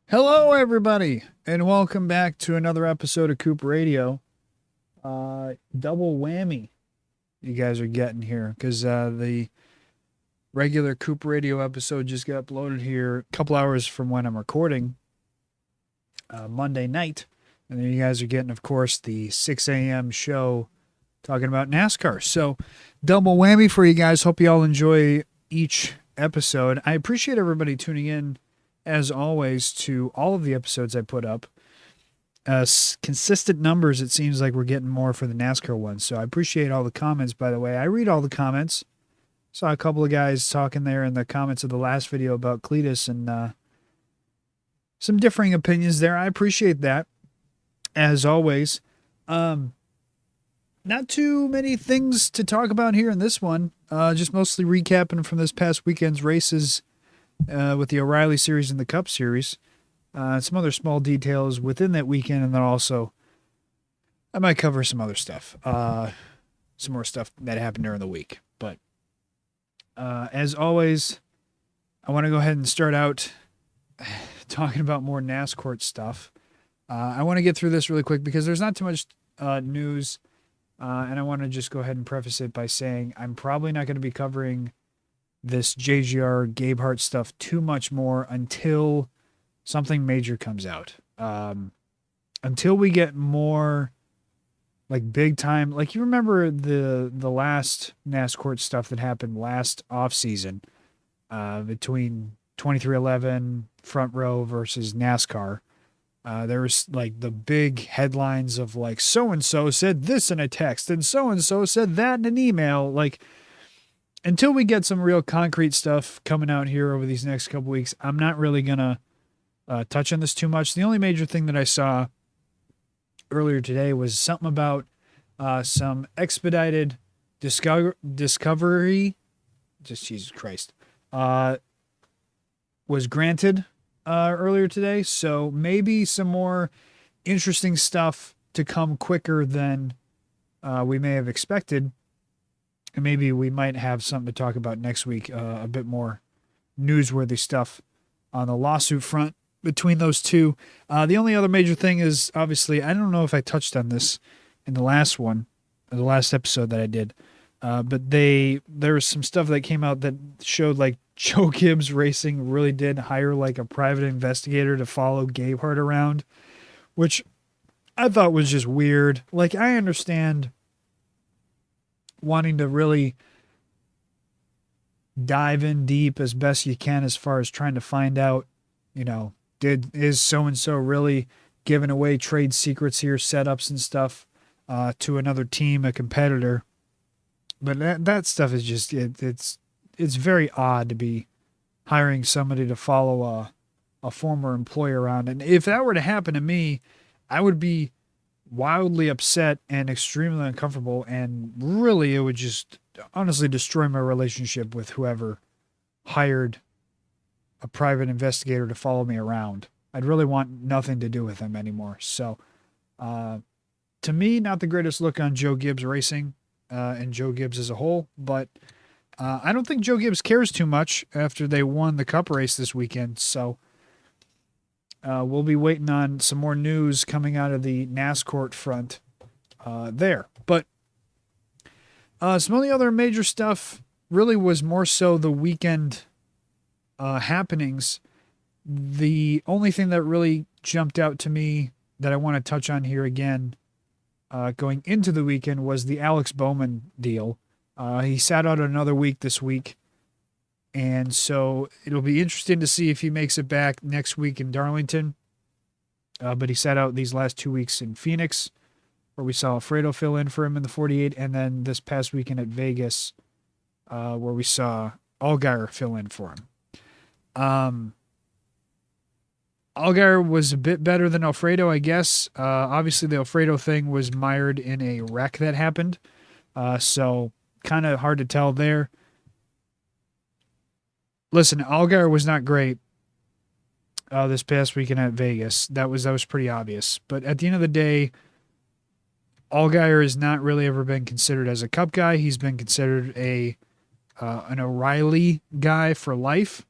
Hello, everybody, and welcome back to another episode of Coop Radio. Double whammy you guys are getting here because the regular Coop Radio episode just got uploaded here a couple hours from when I'm recording Monday night. And then you guys are getting, of course, the 6 a.m. show talking about NASCAR. So, double whammy for you guys. Hope you all enjoy each episode. I appreciate everybody tuning in, as always, to all of the episodes I put up. Consistent numbers, it seems like we're getting more for the NASCAR ones. So I appreciate all the comments, by the way. I read all the comments. Saw a couple of guys talking there in the comments of the last video about Cletus and some differing opinions there. I appreciate that, as always. Not too many things to talk about here in this one. Just mostly recapping from this past weekend's races with the O'Reilly Series and the Cup Series. Some other small details within that weekend, and then also I might cover some other stuff. Some more stuff that happened during the week. But as always, I want to go ahead and start out talking about more NASCAR stuff. I want to get through this really quick because there's not too much news, and I want to just go ahead and preface it by saying I'm probably not going to be covering this JGR Gabehart stuff too much more until something major comes out. Until we get more like big time, like you remember the last NASCAR stuff that happened last off season between 2311 Front Row versus NASCAR. There was like the big headlines of like so and so said this in a text and so said that in an email. Like, until we get some real concrete stuff coming out here over these next couple weeks, I'm not really gonna touch on this too much. The only major thing that I saw earlier today was something about some expedited discovery. Just Jesus Christ, was granted earlier today. So maybe some more interesting stuff to come quicker than we may have expected. And maybe we might have something to talk about next week, a bit more newsworthy stuff on the lawsuit front between those two. The only other major thing is, obviously, I don't know if I touched on this in the last one, or the last episode that I did, but there was some stuff that came out that showed like Joe Gibbs Racing really did hire like a private investigator to follow Gabehart around, which I thought was just weird. Like, I understand wanting to really dive in deep as best you can as far as trying to find out, is so and so really giving away trade secrets here, setups and stuff to another team, a competitor. But that stuff is just it's very odd to be hiring somebody to follow a former employee around. And if that were to happen to me, I would be wildly upset and extremely uncomfortable, and really it would just honestly destroy my relationship with whoever hired a private investigator to follow me around. I'd really want nothing to do with them anymore. So to me, not the greatest look on Joe Gibbs Racing and Joe Gibbs as a whole, but I don't think Joe Gibbs cares too much after they won the Cup race this weekend. So we'll be waiting on some more news coming out of the NASCAR front there. But some of the other major stuff really was more so the weekend happenings. The only thing that really jumped out to me that I want to touch on here again going into the weekend was the Alex Bowman deal. He sat out another week this week. And so it'll be interesting to see if he makes it back next week in Darlington. But he sat out these last 2 weeks in Phoenix, where we saw Alfredo fill in for him in the 48, and then this past weekend at Vegas, where we saw Allgaier fill in for him. Allgaier was a bit better than Alfredo, I guess. Obviously, the Alfredo thing was mired in a wreck that happened, so kind of hard to tell there. Listen, Allgaier was not great this past weekend at Vegas. That was pretty obvious. But at the end of the day, Allgaier has not really ever been considered as a Cup guy. He's been considered an O'Reilly guy for life.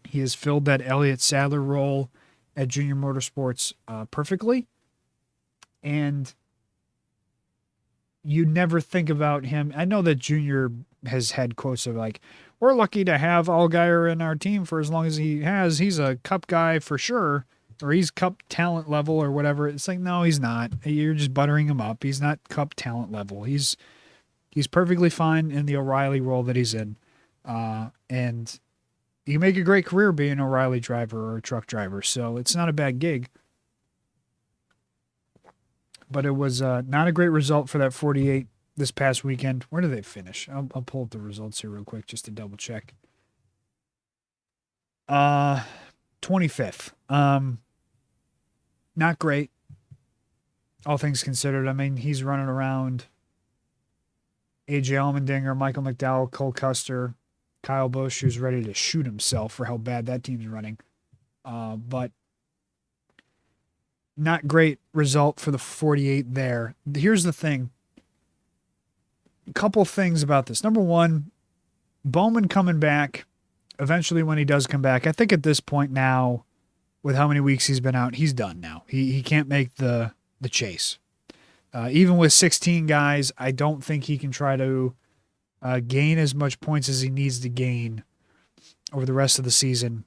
He has filled that Elliott Sadler role at Junior Motorsports perfectly. And you never think about him. I know that Junior has had quotes of like, we're lucky to have Allgaier in our team for as long as he has. He's a cup guy for sure, or he's cup talent level or whatever. It's like, no, he's not. You're just buttering him up. He's not cup talent level. He's perfectly fine in the O'Reilly role that he's in. And you can make a great career being an O'Reilly driver or a truck driver. So it's not a bad gig. But it was not a great result for that 48 this past weekend. Where did they finish? I'll pull up the results here real quick just to double check. 25th. Not great. All things considered. I mean, he's running around AJ Allmendinger, Michael McDowell, Cole Custer, Kyle Busch, who's ready to shoot himself for how bad that team's running. But not great result for the 48 there. Here's the thing. A couple things about this. Number one, Bowman coming back eventually when he does come back. I think at this point now, with how many weeks he's been out, he's done now. He can't make the chase. Even with 16 guys, I don't think he can try to gain as much points as he needs to gain over the rest of the season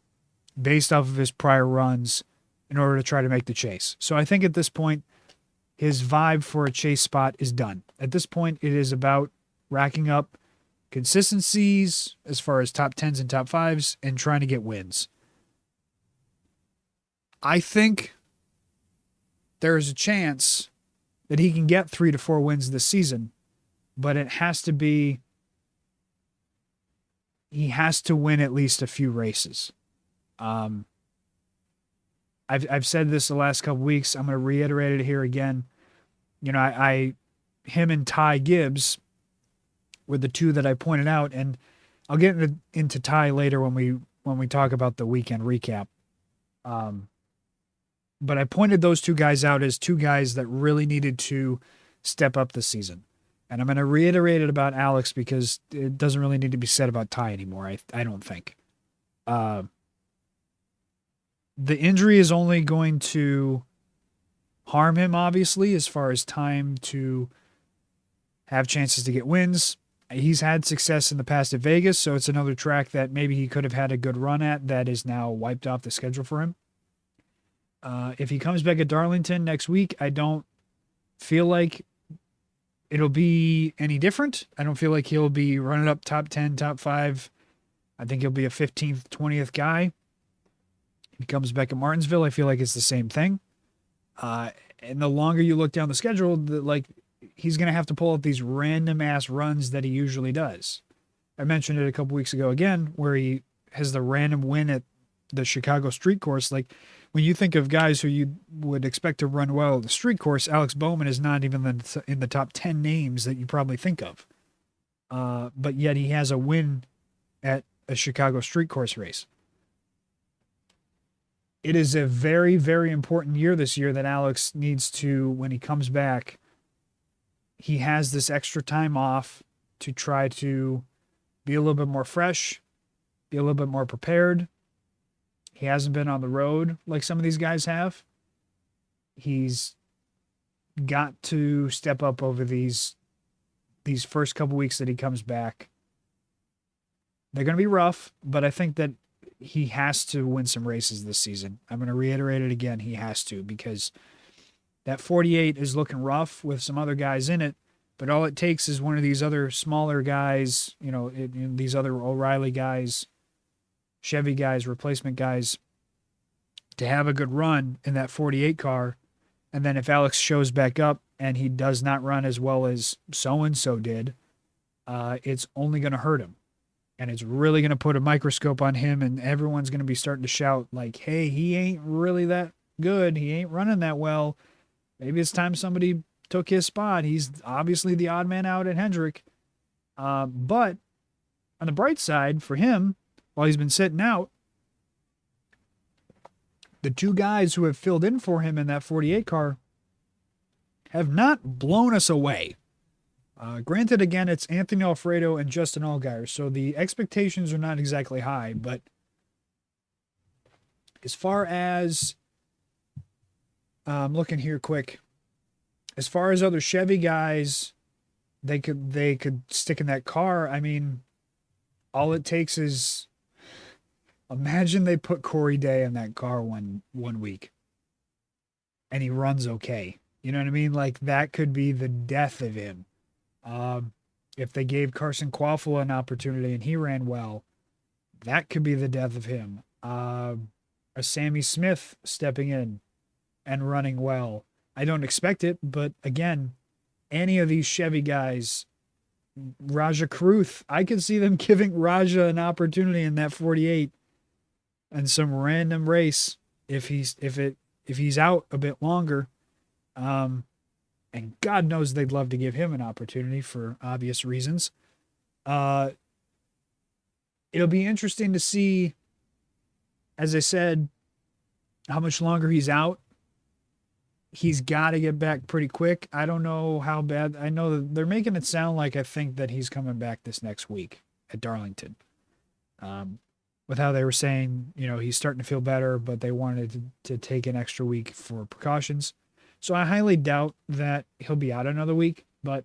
based off of his prior runs in order to try to make the chase. So I think at this point, his vibe for a chase spot is done. At this point, it is about racking up consistencies as far as top 10s and top 5s and trying to get wins. I think there is a chance that he can get 3 to 4 wins this season, but it has to be, he has to win at least a few races. I've said this the last couple weeks. I'm going to reiterate it here again. You know, him and Ty Gibbs were the two that I pointed out, and I'll get into Ty later when we talk about the weekend recap. But I pointed those two guys out as two guys that really needed to step up this season. And I'm going to reiterate it about Alex because it doesn't really need to be said about Ty anymore, I don't think. The injury is only going to harm him, obviously, as far as time to have chances to get wins. He's had success in the past at Vegas, so it's another track that maybe he could have had a good run at that is now wiped off the schedule for him. If he comes back at Darlington next week, I don't feel like it'll be any different. I don't feel like he'll be running up top 10, top 5. I think he'll be a 15th, 20th guy. He comes back at Martinsville, I feel like it's the same thing. And the longer you look down the schedule, he's going to have to pull out these random ass runs that he usually does. I mentioned it a couple weeks ago again, where he has the random win at the Chicago street course. Like when you think of guys who you would expect to run well at the street course, Alex Bowman is not even in the top 10 names that you probably think of. But yet he has a win at a Chicago street course race. It is a very, very important year this year that Alex needs to, when he comes back, he has this extra time off to try to be a little bit more fresh, be a little bit more prepared. He hasn't been on the road like some of these guys have. He's got to step up over these first couple weeks that he comes back. They're going to be rough, but I think that he has to win some races this season. I'm going to reiterate it again. He has to, because that 48 is looking rough with some other guys in it, but all it takes is one of these other smaller guys, these other O'Reilly guys, Chevy guys, replacement guys, to have a good run in that 48 car. And then if Alex shows back up and he does not run as well as so-and-so did, it's only going to hurt him. And it's really going to put a microscope on him, and everyone's going to be starting to shout like, hey, he ain't really that good. He ain't running that well. Maybe it's time somebody took his spot. He's obviously the odd man out at Hendrick. But on the bright side for him, while he's been sitting out, the two guys who have filled in for him in that 48 car have not blown us away. Granted, again, it's Anthony Alfredo and Justin Allgaier, so the expectations are not exactly high, but As far as I'm looking here quick. As far as other Chevy guys, they could stick in that car. I mean, all it takes is imagine they put Corey Day in that car one week and he runs okay. You know what I mean? Like that could be the death of him. Um, if they gave Carson Quaffle an opportunity and he ran well, that could be the death of him. A Sammy Smith stepping in and running well. I don't expect it, but again, any of these Chevy guys, Raja Kruth, I could see them giving Raja an opportunity in that 48 and some random race if he's out a bit longer. Um, and God knows they'd love to give him an opportunity for obvious reasons. Uh, it'll be interesting to see, as I said, how much longer he's out. He's got to get back pretty quick. I don't know how bad. I know that they're making it sound like I think that he's coming back this next week at Darlington. With how they were saying, he's starting to feel better, but they wanted to take an extra week for precautions. So I highly doubt that he'll be out another week. But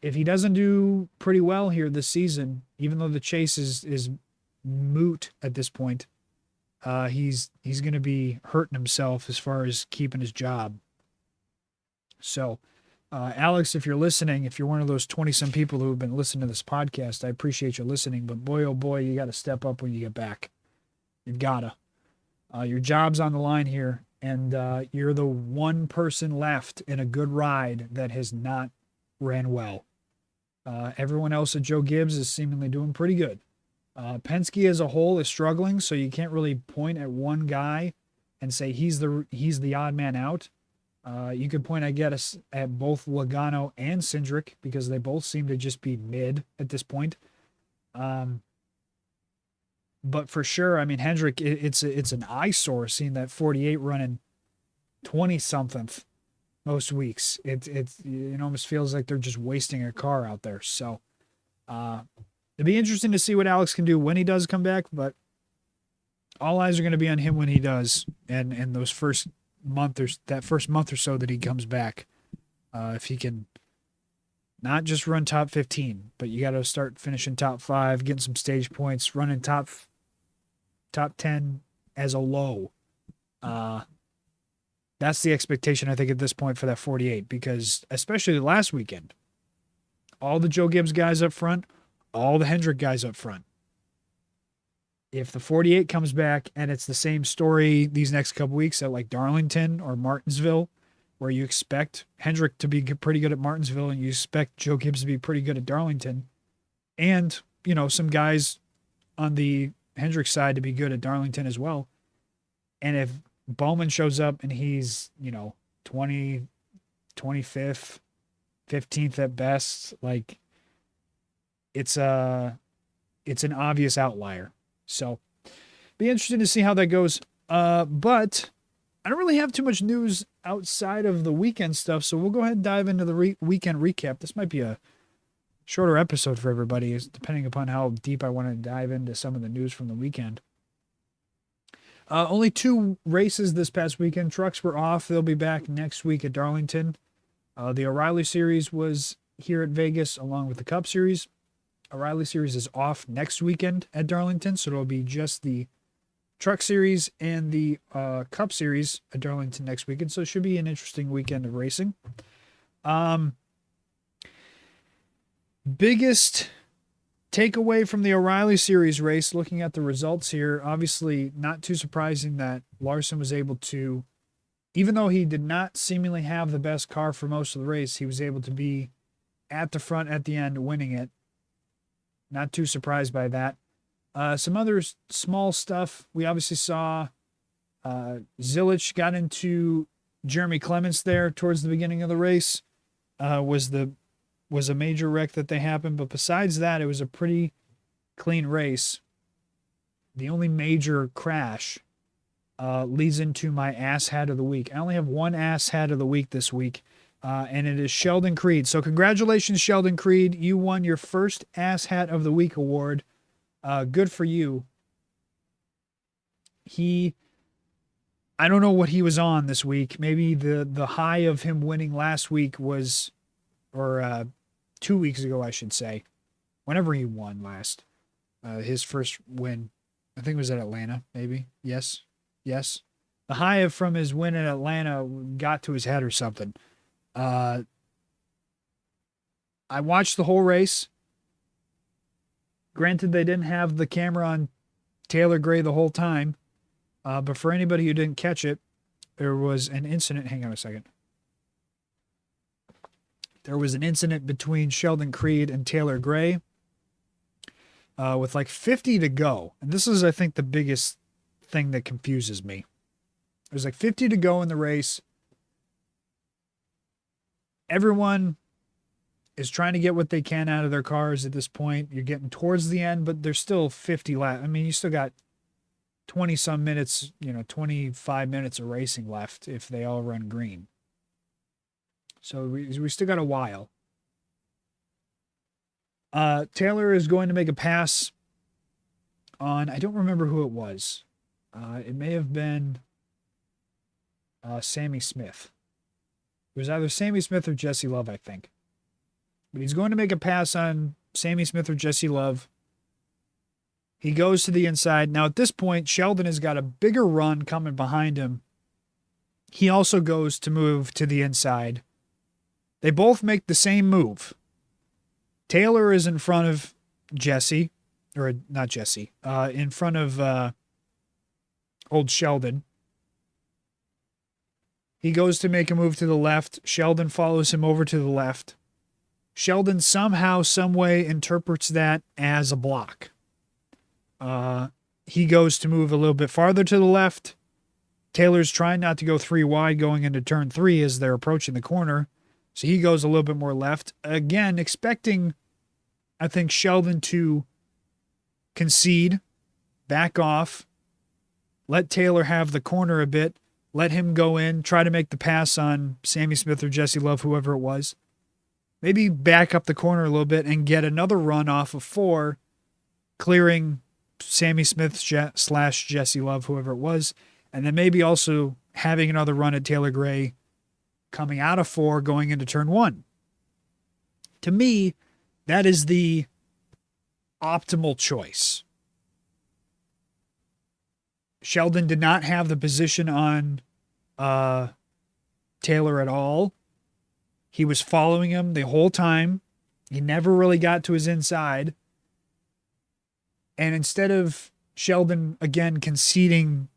if he doesn't do pretty well here this season, even though the chase is moot at this point, he's going to be hurting himself as far as keeping his job. So, Alex, if you're listening, if you're one of those 20-some people who have been listening to this podcast, I appreciate you listening. But boy, oh boy, you got to step up when you get back. You gotta. Your job's on the line here, and you're the one person left in a good ride that has not ran well. Everyone else at Joe Gibbs is seemingly doing pretty good. Penske as a whole is struggling, so you can't really point at one guy and say he's the odd man out. You could point, I guess, at both Logano and Cindric because they both seem to just be mid at this point. But for sure, I mean, Hendrick, it's an eyesore seeing that 48 running 20-something most weeks. It almost feels like they're just wasting a car out there. So it'd be interesting to see what Alex can do when he does come back, but all eyes are going to be on him when he does, and those first month or so that he comes back. If he can not just run top 15, but you got to start finishing top 5, getting some stage points, running top 10 as a low. That's the expectation, I think, at this point for that 48, because especially last weekend, all the Joe Gibbs guys up front, all the Hendrick guys up front. If the 48 comes back and it's the same story these next couple weeks at like Darlington or Martinsville, where you expect Hendrick to be pretty good at Martinsville and you expect Joe Gibbs to be pretty good at Darlington, and, some guys on the Hendrick side to be good at Darlington as well. And if Bowman shows up and he's, 20, 25th, 15th at best, like it's an obvious outlier. So be interesting to see how that goes. But I don't really have too much news outside of the weekend stuff. So we'll go ahead and dive into the weekend recap. This might be a shorter episode for everybody, depending upon how deep I want to dive into some of the news from the weekend. Only 2 races this past weekend. Trucks were off. They'll be back next week at Darlington. The O'Reilly Series was here at Vegas along with the Cup Series. O'Reilly Series is off next weekend at Darlington, so it'll be just the Truck Series and the Cup Series at Darlington next weekend. So it should be an interesting weekend of racing. Biggest takeaway from the O'Reilly Series race, looking at the results here, obviously not too surprising that Larson was able to, even though he did not seemingly have the best car for most of the race, he was able to be at the front at the end winning it. Not too surprised by that. Some other small stuff. We obviously saw Zilich got into Jeremy Clements there towards the beginning of the race. Was a major wreck that they happened, but besides that, it was a pretty clean race. The only major crash leads into my ass hat of the week. I only have one ass hat of the week this week, and it is Sheldon Creed. So congratulations, Sheldon Creed. You won your first ass hat of the week award. Good for you. He, I don't know what he was on this week. Maybe the high of him winning last week was, or 2 weeks ago, I should say, whenever he won last, his first win, I think it was at Atlanta, maybe. Yes, yes. The high of from his win at Atlanta got to his head or something. Uh, I watched the whole race. Granted, they didn't have the camera on Taylor Gray the whole time, but for anybody who didn't catch it, there was an incident. Hang on a second. There was an incident between Sheldon Creed and Taylor Gray with like 50 to go. And this is, I think, the biggest thing that confuses me. There's like 50 to go in the race. Everyone is trying to get what they can out of their cars at this point. You're getting towards the end, but there's still 50 left. I mean, you still got 20 some minutes, 25 minutes of racing left if they all run green. So we still got a while. Taylor is going to make a pass on, I don't remember who it was. It may have been Sammy Smith. It was either Sammy Smith or Jesse Love, I think. But he's going to make a pass on Sammy Smith or Jesse Love. He goes to the inside. Now, at this point, Sheldon has got a bigger run coming behind him. He also goes to move to the inside. They both make the same move. Taylor is in front of Jesse, or not Jesse, in front of old Sheldon. He goes to make a move to the left. Sheldon follows him over to the left. Sheldon somehow, some way interprets that as a block. He goes to move a little bit farther to the left. Taylor's trying not to go 3 wide going into turn 3 as they're approaching the corner. So he goes a little bit more left. Again, expecting, I think, Sheldon to concede, back off, let Taylor have the corner a bit, let him go in, try to make the pass on Sammy Smith or Jesse Love, whoever it was. Maybe back up the corner a little bit and get another run off of 4, clearing Sammy Smith / Jesse Love, whoever it was. And then maybe also having another run at Taylor Gray coming out of 4, going into turn 1. To me, that is the optimal choice. Sheldon did not have the position on Taylor at all. He was following him the whole time. He never really got to his inside. And instead of Sheldon, again, conceding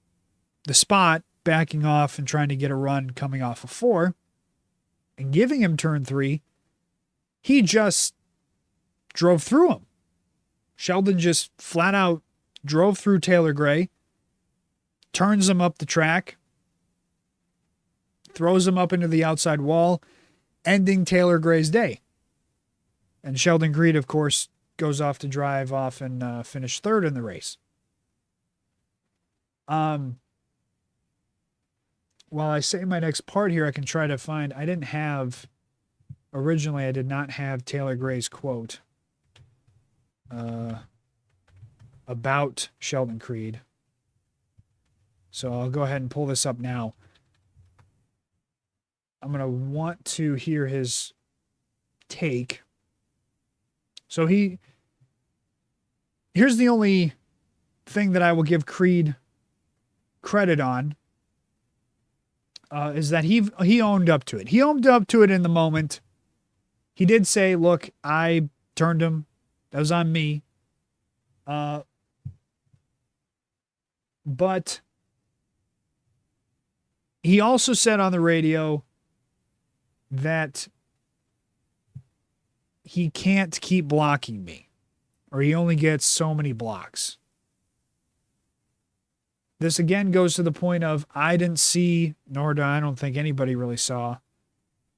the spot, backing off and trying to get a run coming off of 4 and giving him turn 3, he just drove through him. Sheldon just flat out drove through Taylor Gray, turns him up the track, throws him up into the outside wall, ending Taylor Gray's day. And Sheldon Creed, of course, goes off to drive off and finish 3rd in the race. While I say my next part here, I can try to find, originally I did not have Taylor Gray's quote about Sheldon Creed. So I'll go ahead and pull this up now. I'm going to want to hear his take. So here's the only thing that I will give Creed credit on, is that he owned up to it. He owned up to it in the moment. He did say, look, I turned him. That was on me. But he also said on the radio that he can't keep blocking me, or he only gets so many blocks. This again goes to the point of I didn't see, nor do I don't think anybody really saw,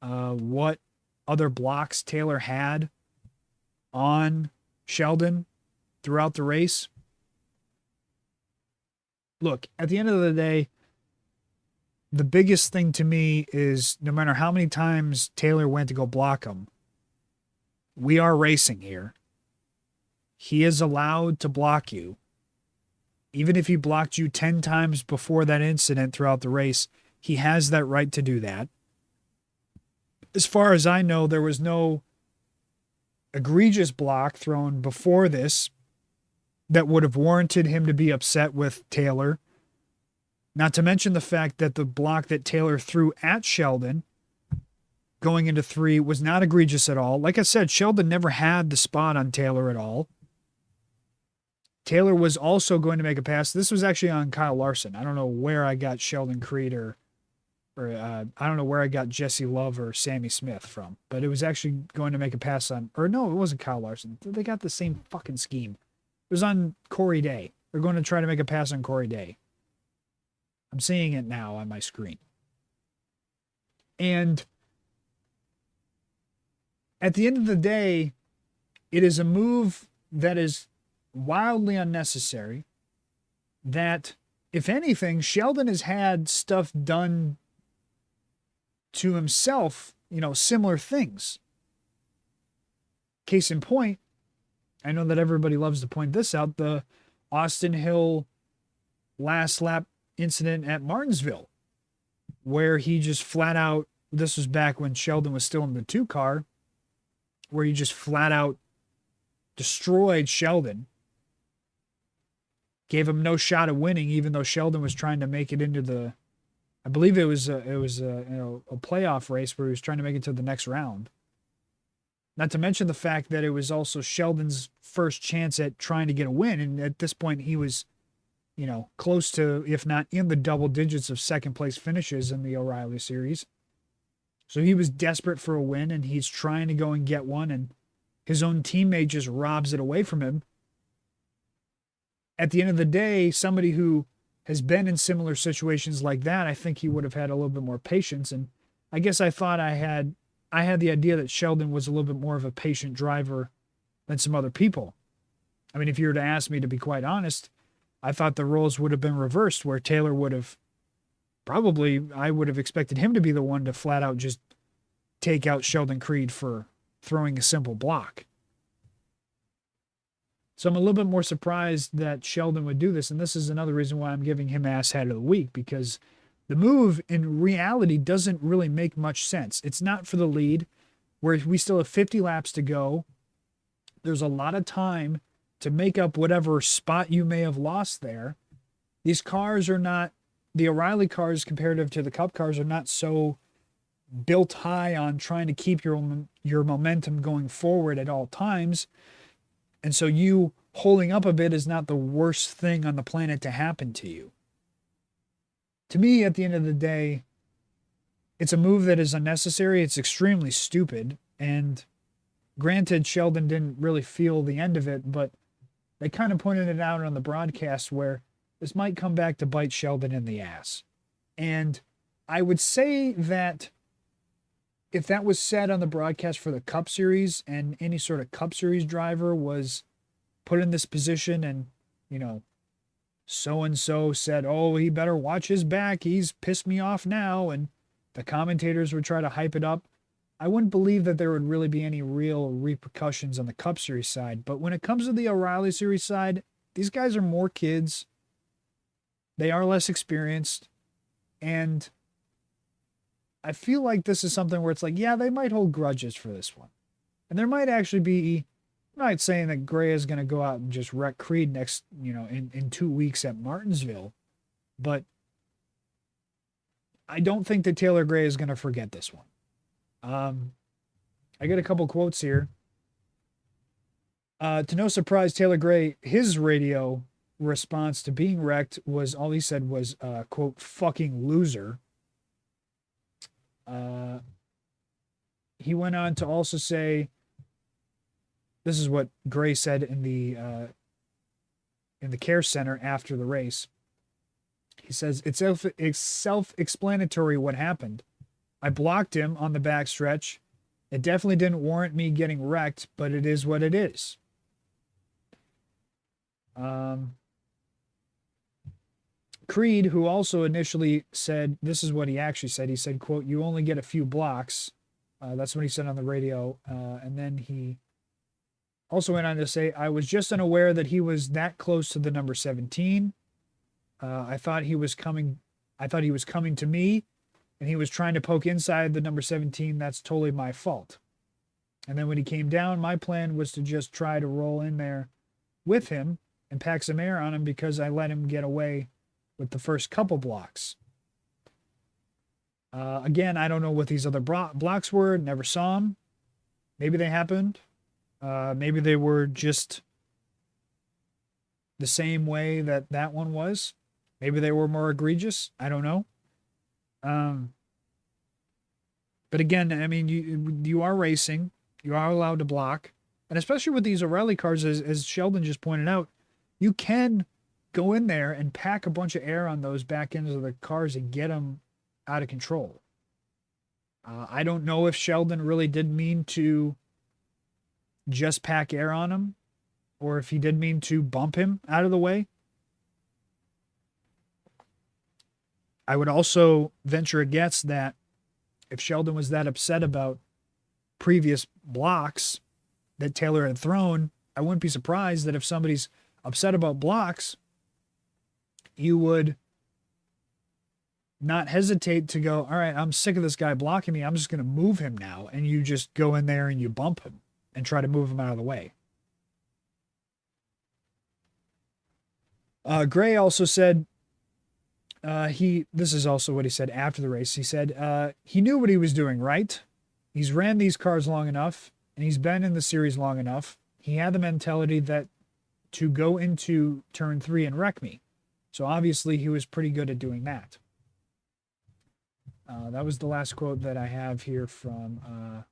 what other blocks Taylor had on Sheldon throughout the race. Look, at the end of the day, the biggest thing to me is no matter how many times Taylor went to go block him, we are racing here. He is allowed to block you Even if he blocked you 10 times before that incident throughout the race, he has that right to do that. As far as I know, there was no egregious block thrown before this that would have warranted him to be upset with Taylor. Not to mention the fact that the block that Taylor threw at Sheldon going into 3 was not egregious at all. Like I said, Sheldon never had the spot on Taylor at all. Taylor was also going to make a pass. This was actually on Kyle Larson. I don't know where I got Sheldon Creed or I don't know where I got Jesse Love or Sammy Smith from, but it was actually going to make a pass on, or no, it wasn't Kyle Larson. They got the same fucking scheme. It was on Corey Day. They're going to try to make a pass on Corey Day. I'm seeing it now on my screen. And at the end of the day, it is a move that is wildly unnecessary. That, if anything, Sheldon has had stuff done to himself, similar things. Case in point, I know that everybody loves to point this out, the Austin Hill last lap incident at Martinsville, where he just flat out, this was back when Sheldon was still in the 2 car, where he just flat out destroyed Sheldon, gave him no shot of winning, even though Sheldon was trying to make it into the, I believe it was a playoff race where he was trying to make it to the next round. Not to mention the fact that it was also Sheldon's first chance at trying to get a win. And at this point, he was, close to, if not in the double digits of second place finishes in the O'Reilly series. So he was desperate for a win, and he's trying to go and get one, and his own teammate just robs it away from him. At the end of the day, somebody who has been in similar situations like that, I think he would have had a little bit more patience. And I guess I thought I had the idea that Sheldon was a little bit more of a patient driver than some other people. I mean, if you were to ask me, to be quite honest, I thought the roles would have been reversed, where Taylor would have I would have expected him to be the one to flat out just take out Sheldon Creed for throwing a simple block. So I'm a little bit more surprised that Sheldon would do this. And this is another reason why I'm giving him asshat of the week, because the move in reality doesn't really make much sense. It's not for the lead, where we still have 50 laps to go. There's a lot of time to make up whatever spot you may have lost there. These cars are not, the O'Reilly cars comparative to the Cup cars are not so built high on trying to keep your momentum going forward at all times. And so you holding up a bit is not the worst thing on the planet to happen to you. To me, at the end of the day, it's a move that is unnecessary. It's extremely stupid. And granted, Sheldon didn't really feel the end of it, but they kind of pointed it out on the broadcast where this might come back to bite Sheldon in the ass. And I would say that if that was said on the broadcast for the Cup Series, and any sort of Cup Series driver was put in this position, and, so-and-so said, oh, he better watch his back, he's pissed me off now, and the commentators would try to hype it up, I wouldn't believe that there would really be any real repercussions on the Cup Series side. But when it comes to the O'Reilly Series side, these guys are more kids. They are less experienced. And I feel like this is something where it's like, yeah, they might hold grudges for this one. And there might actually be, I'm not saying that Gray is going to go out and just wreck Creed next, in 2 weeks at Martinsville. But I don't think that Taylor Gray is going to forget this one. I got a couple quotes here. To no surprise, Taylor Gray, his radio response to being wrecked was, all he said was, quote, fucking loser. He went on to also say, this is what Gray said in the care center after the race. He says, it's self-explanatory what happened. I blocked him on the backstretch. It definitely didn't warrant me getting wrecked, but it is what it is. Creed, who also initially said, this is what he actually said. He said, quote, you only get a few blocks. That's what he said on the radio. And then he also went on to say, I was just unaware that he was that close to the number 17. I thought he was coming. I thought he was coming to me, and he was trying to poke inside the number 17. That's totally my fault. And then when he came down, my plan was to just try to roll in there with him and pack some air on him because I let him get away with the first couple blocks. Again, I don't know what these other blocks were. Never saw them. Maybe they happened. Maybe they were just the same way that that one was. Maybe they were more egregious. I don't know. But again, I mean, you are racing. You are allowed to block. And especially with these O'Reilly cars, as Sheldon just pointed out, you can go in there and pack a bunch of air on those back ends of the cars and get them out of control. I don't know if Sheldon really did mean to just pack air on him or if he did mean to bump him out of the way. I would also venture a guess that if Sheldon was that upset about previous blocks that Taylor had thrown, I wouldn't be surprised that if somebody's upset about blocks, you would not hesitate to go, all right, I'm sick of this guy blocking me. I'm just going to move him now. And you just go in there and you bump him and try to move him out of the way. Gray also said, this is also what he said after the race. He said, he knew what he was doing, right? He's ran these cars long enough and he's been in the series long enough. He had the mentality that to go into turn 3 and wreck me. So obviously he was pretty good at doing that. That was the last quote that I have here from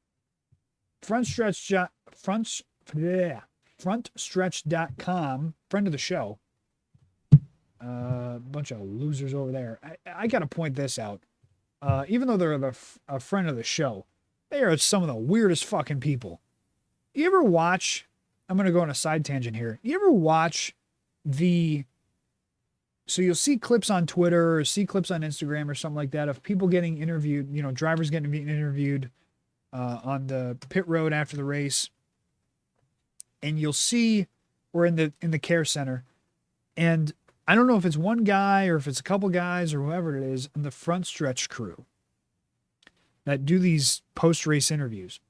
frontstretch.com, friend of the show. Bunch of losers over there. I got to point this out. Even though they're a friend of the show, they are some of the weirdest fucking people. You ever watch, I'm going to go on a side tangent here. You ever watch so you'll see clips on Twitter or see clips on Instagram or something like that of people getting interviewed, drivers getting interviewed on the pit road after the race. And you'll see, or in the care center, and I don't know if it's one guy or if it's a couple guys or whoever it is in the front stretch crew that do these post-race interviews.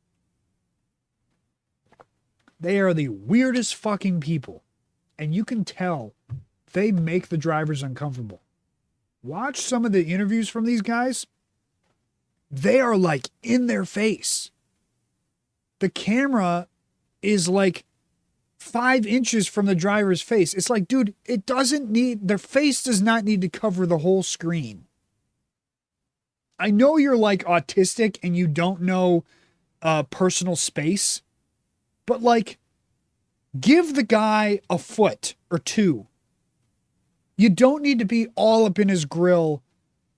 They are the weirdest fucking people. And you can tell they make the drivers uncomfortable. Watch some of the interviews from these guys. They are like in their face. The camera is like 5 inches from the driver's face. It's like, dude, their face does not need to cover the whole screen. I know you're like autistic and you don't know personal space, but like, give the guy a foot or two. You don't need to be all up in his grill,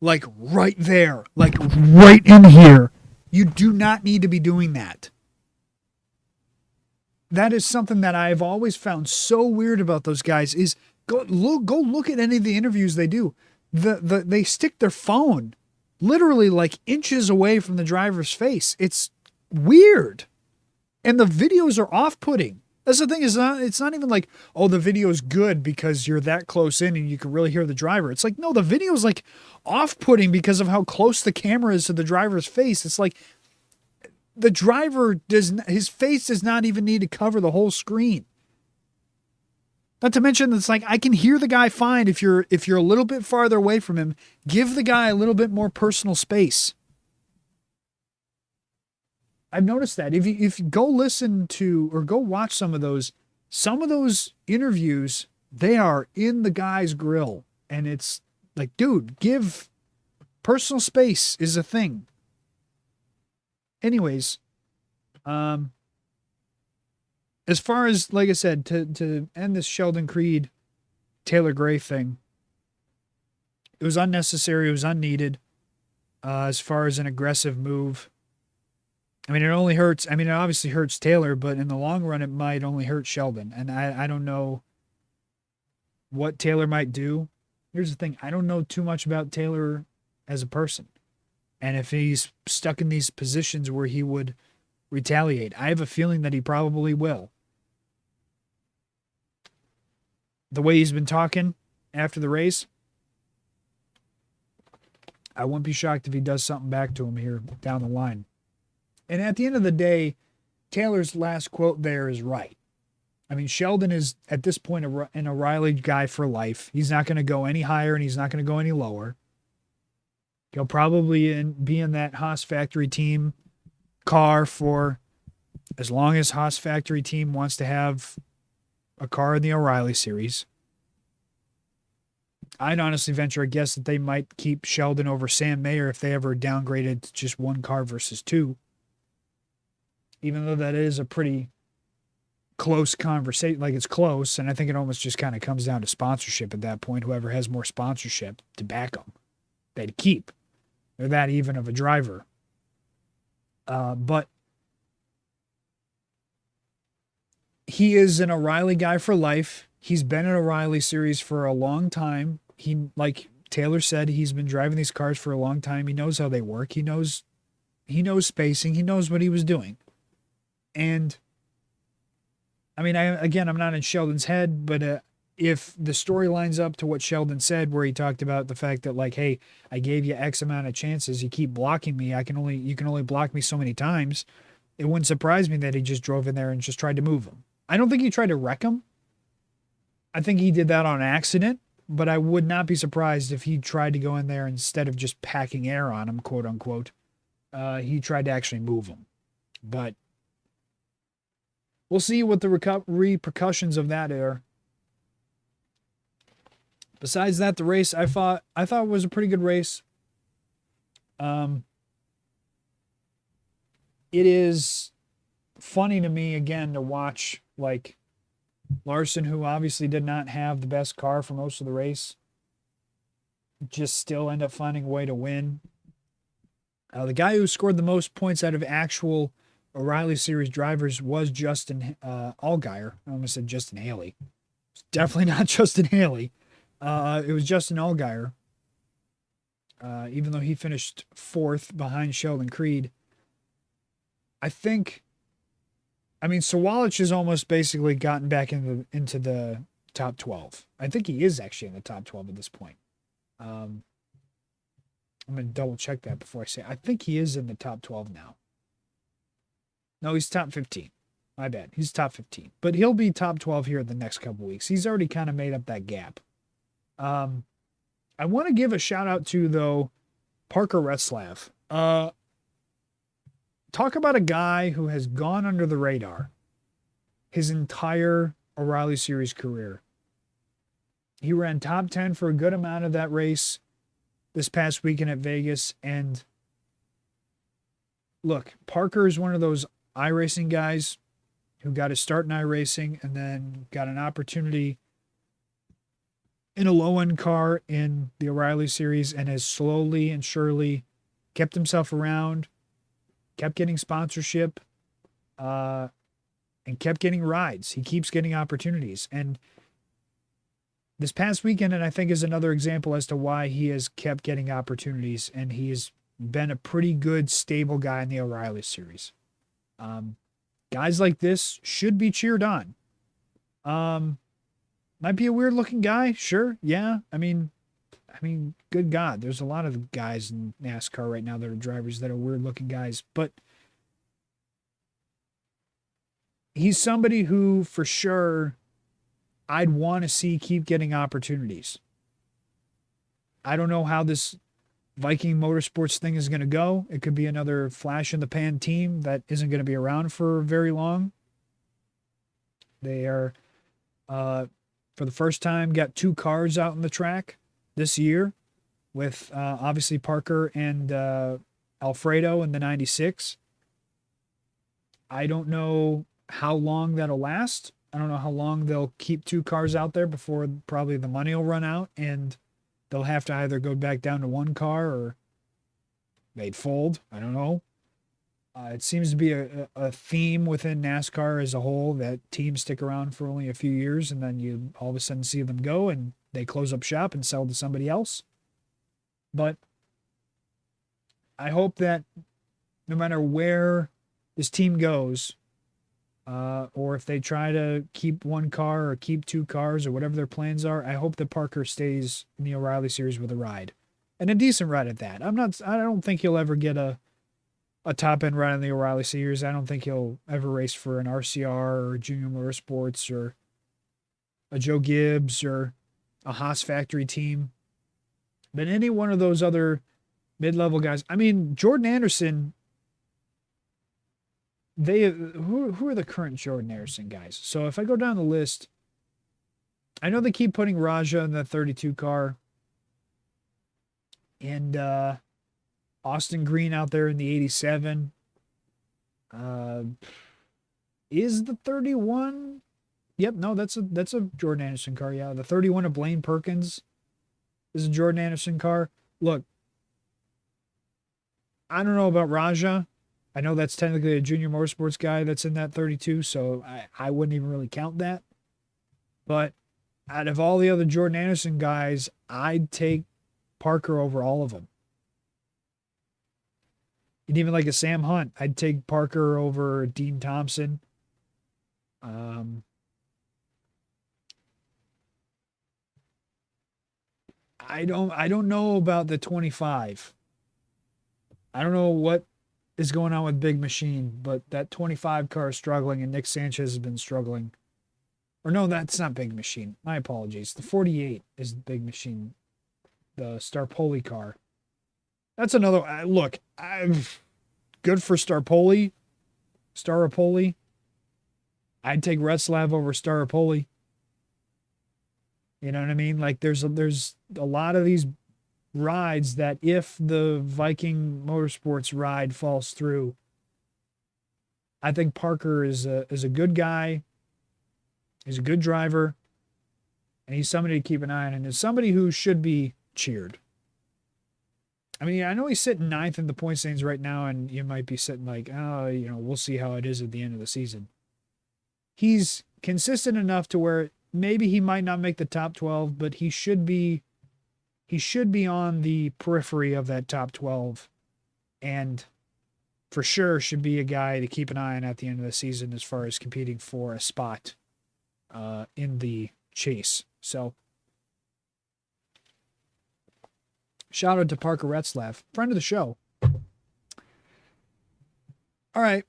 like right there, like right in here. You do not need to be doing that. That is something that I've always found so weird about those guys is go look at any of the interviews they do. They stick their phone literally like inches away from the driver's face. It's weird. And the videos are off-putting. That's the thing, it's not even like, oh, the video's good because you're that close in and you can really hear the driver. It's like, no, the video's like off-putting because of how close the camera is to the driver's face. It's like the driver his face does not even need to cover the whole screen. Not to mention, it's like, I can hear the guy fine if you're a little bit farther away from him. Give the guy a little bit more personal space. I've noticed that if you go listen to or go watch some of those interviews, they are in the guy's grill. And it's like, dude, give personal space is a thing. Anyways, as far as, like I said, to end this Sheldon Creed, Taylor Gray thing, it was unnecessary. It was unneeded as far as an aggressive move. I mean, it obviously hurts Taylor, but in the long run, it might only hurt Sheldon. And I don't know what Taylor might do. Here's the thing. I don't know too much about Taylor as a person. And if he's stuck in these positions where he would retaliate, I have a feeling that he probably will. The way he's been talking after the race, I wouldn't be shocked if he does something back to him here down the line. And at the end of the day, Taylor's last quote there is right. I mean, Sheldon is at this point an O'Reilly guy for life. He's not going to go any higher and he's not going to go any lower. He'll probably be in that Haas factory team car for as long as Haas factory team wants to have a car in the O'Reilly series. I'd honestly venture a guess that they might keep Sheldon over Sam Mayer if they ever downgraded to just one car versus two. Even though that is a pretty close conversation, like it's close, and I think it almost just kind of comes down to sponsorship at that point. Whoever has more sponsorship to back them, they'd keep. They're that even of a driver. But he is an O'Reilly guy for life. He's been in O'Reilly series for a long time. He, like Taylor said, he's been driving these cars for a long time. He knows how they work. He knows spacing. He knows what he was doing. And I mean, I'm not in Sheldon's head, but if the story lines up to what Sheldon said, where he talked about the fact that like, hey, I gave you X amount of chances, you keep blocking me. You can only block me so many times. It wouldn't surprise me that he just drove in there and just tried to move him. I don't think he tried to wreck him. I think he did that on accident, but I would not be surprised if he tried to go in there instead of just packing air on him, quote unquote. He tried to actually move him. But we'll see what the repercussions of that are. Besides that, the race I thought was a pretty good race. It is funny to me again to watch like Larson, who obviously did not have the best car for most of the race, just still end up finding a way to win. The guy who scored the most points out of actual O'Reilly Series drivers was Justin Allgaier. I almost said Justin Haley. It's definitely not Justin Haley. It was Justin Allgaier. Even though he finished fourth behind Sheldon Creed. Sawalich has almost basically gotten back into the top 12. I think he is actually in the top 12 at this point. I'm going to double check that before I say it. I think he is in the top 12 now. No, he's top 15. My bad. He's top 15. But he'll be top 12 here in the next couple weeks. He's already kind of made up that gap. I want to give a shout out to, though, Parker Retzlaff. Talk about a guy who has gone under the radar his entire O'Reilly Series career. He ran top 10 for a good amount of that race this past weekend at Vegas. And look, Parker is one of those iRacing guys who got his start in iRacing and then got an opportunity in a low-end car in the O'Reilly Series and has slowly and surely kept himself around, kept getting sponsorship, and kept getting rides. He keeps getting opportunities. And this past weekend, and I think is another example as to why he has kept getting opportunities, and he has been a pretty good, stable guy in the O'Reilly Series. Guys like this should be cheered on. Might be a weird-looking guy, sure, yeah. I mean, good God, there's a lot of guys in NASCAR right now that are drivers that are weird-looking guys, but he's somebody who, for sure, I'd want to see keep getting opportunities. I don't know how this Viking Motorsports thing is going to go. It could be another flash-in-the-pan team that isn't going to be around for very long. They are, for the first time, got two cars out on the track this year with obviously Parker and Alfredo in the 96. I don't know how long that'll last. I don't know how long they'll keep two cars out there before probably the money will run out and they'll have to either go back down to one car or they'd fold. I don't know. It seems to be a theme within NASCAR as a whole that teams stick around for only a few years and then you all of a sudden see them go and they close up shop and sell to somebody else. But I hope that no matter where this team goes, or if they try to keep one car or keep two cars or whatever their plans are, I hope that Parker stays in the O'Reilly Series with a ride. and a decent ride at that. I don't think he'll ever get a top end ride in the O'Reilly Series. I don't think he'll ever race for an RCR or Junior Motorsports or a Joe Gibbs or a Haas factory team. But any one of those other mid-level guys. I mean, Jordan Anderson, who are the current Jordan Anderson guys? So if I go down the list, I know they keep putting Raja in the 32 car and Austin Green out there in the 87. Is the 31? Yep, no, that's a Jordan Anderson car. Yeah, the 31 of Blaine Perkins is a Jordan Anderson car. Look, I don't know about Raja. I know that's technically a Junior Motorsports guy that's in that 32, so I wouldn't even really count that. But out of all the other Jordan Anderson guys, I'd take Parker over all of them. And even like a Sam Hunt, I'd take Parker over Dean Thompson. I don't know about the 25. I don't know what is going on with Big Machine, but that 25 car is struggling and Nick Sanchez has been struggling. Or no, that's not Big Machine. My apologies. The 48 is Big Machine, the Starpoli car. That's another look. I'm good for Staropoli. I'd take Retzlaff over Staropoli. You know what I mean? Like there's a lot of these rides that if the Viking Motorsports ride falls through, I think Parker is a good guy. He's a good driver, and he's somebody to keep an eye on, and is somebody who should be cheered. I mean, I know he's sitting ninth in the point standings right now, and you might be sitting like, oh, we'll see how it is at the end of the season. He's consistent enough to where maybe he might not make the top 12, but he should be on the periphery of that top 12, and for sure should be a guy to keep an eye on at the end of the season as far as competing for a spot in the chase. So shout out to Parker Retzlaff, friend of the show. All right.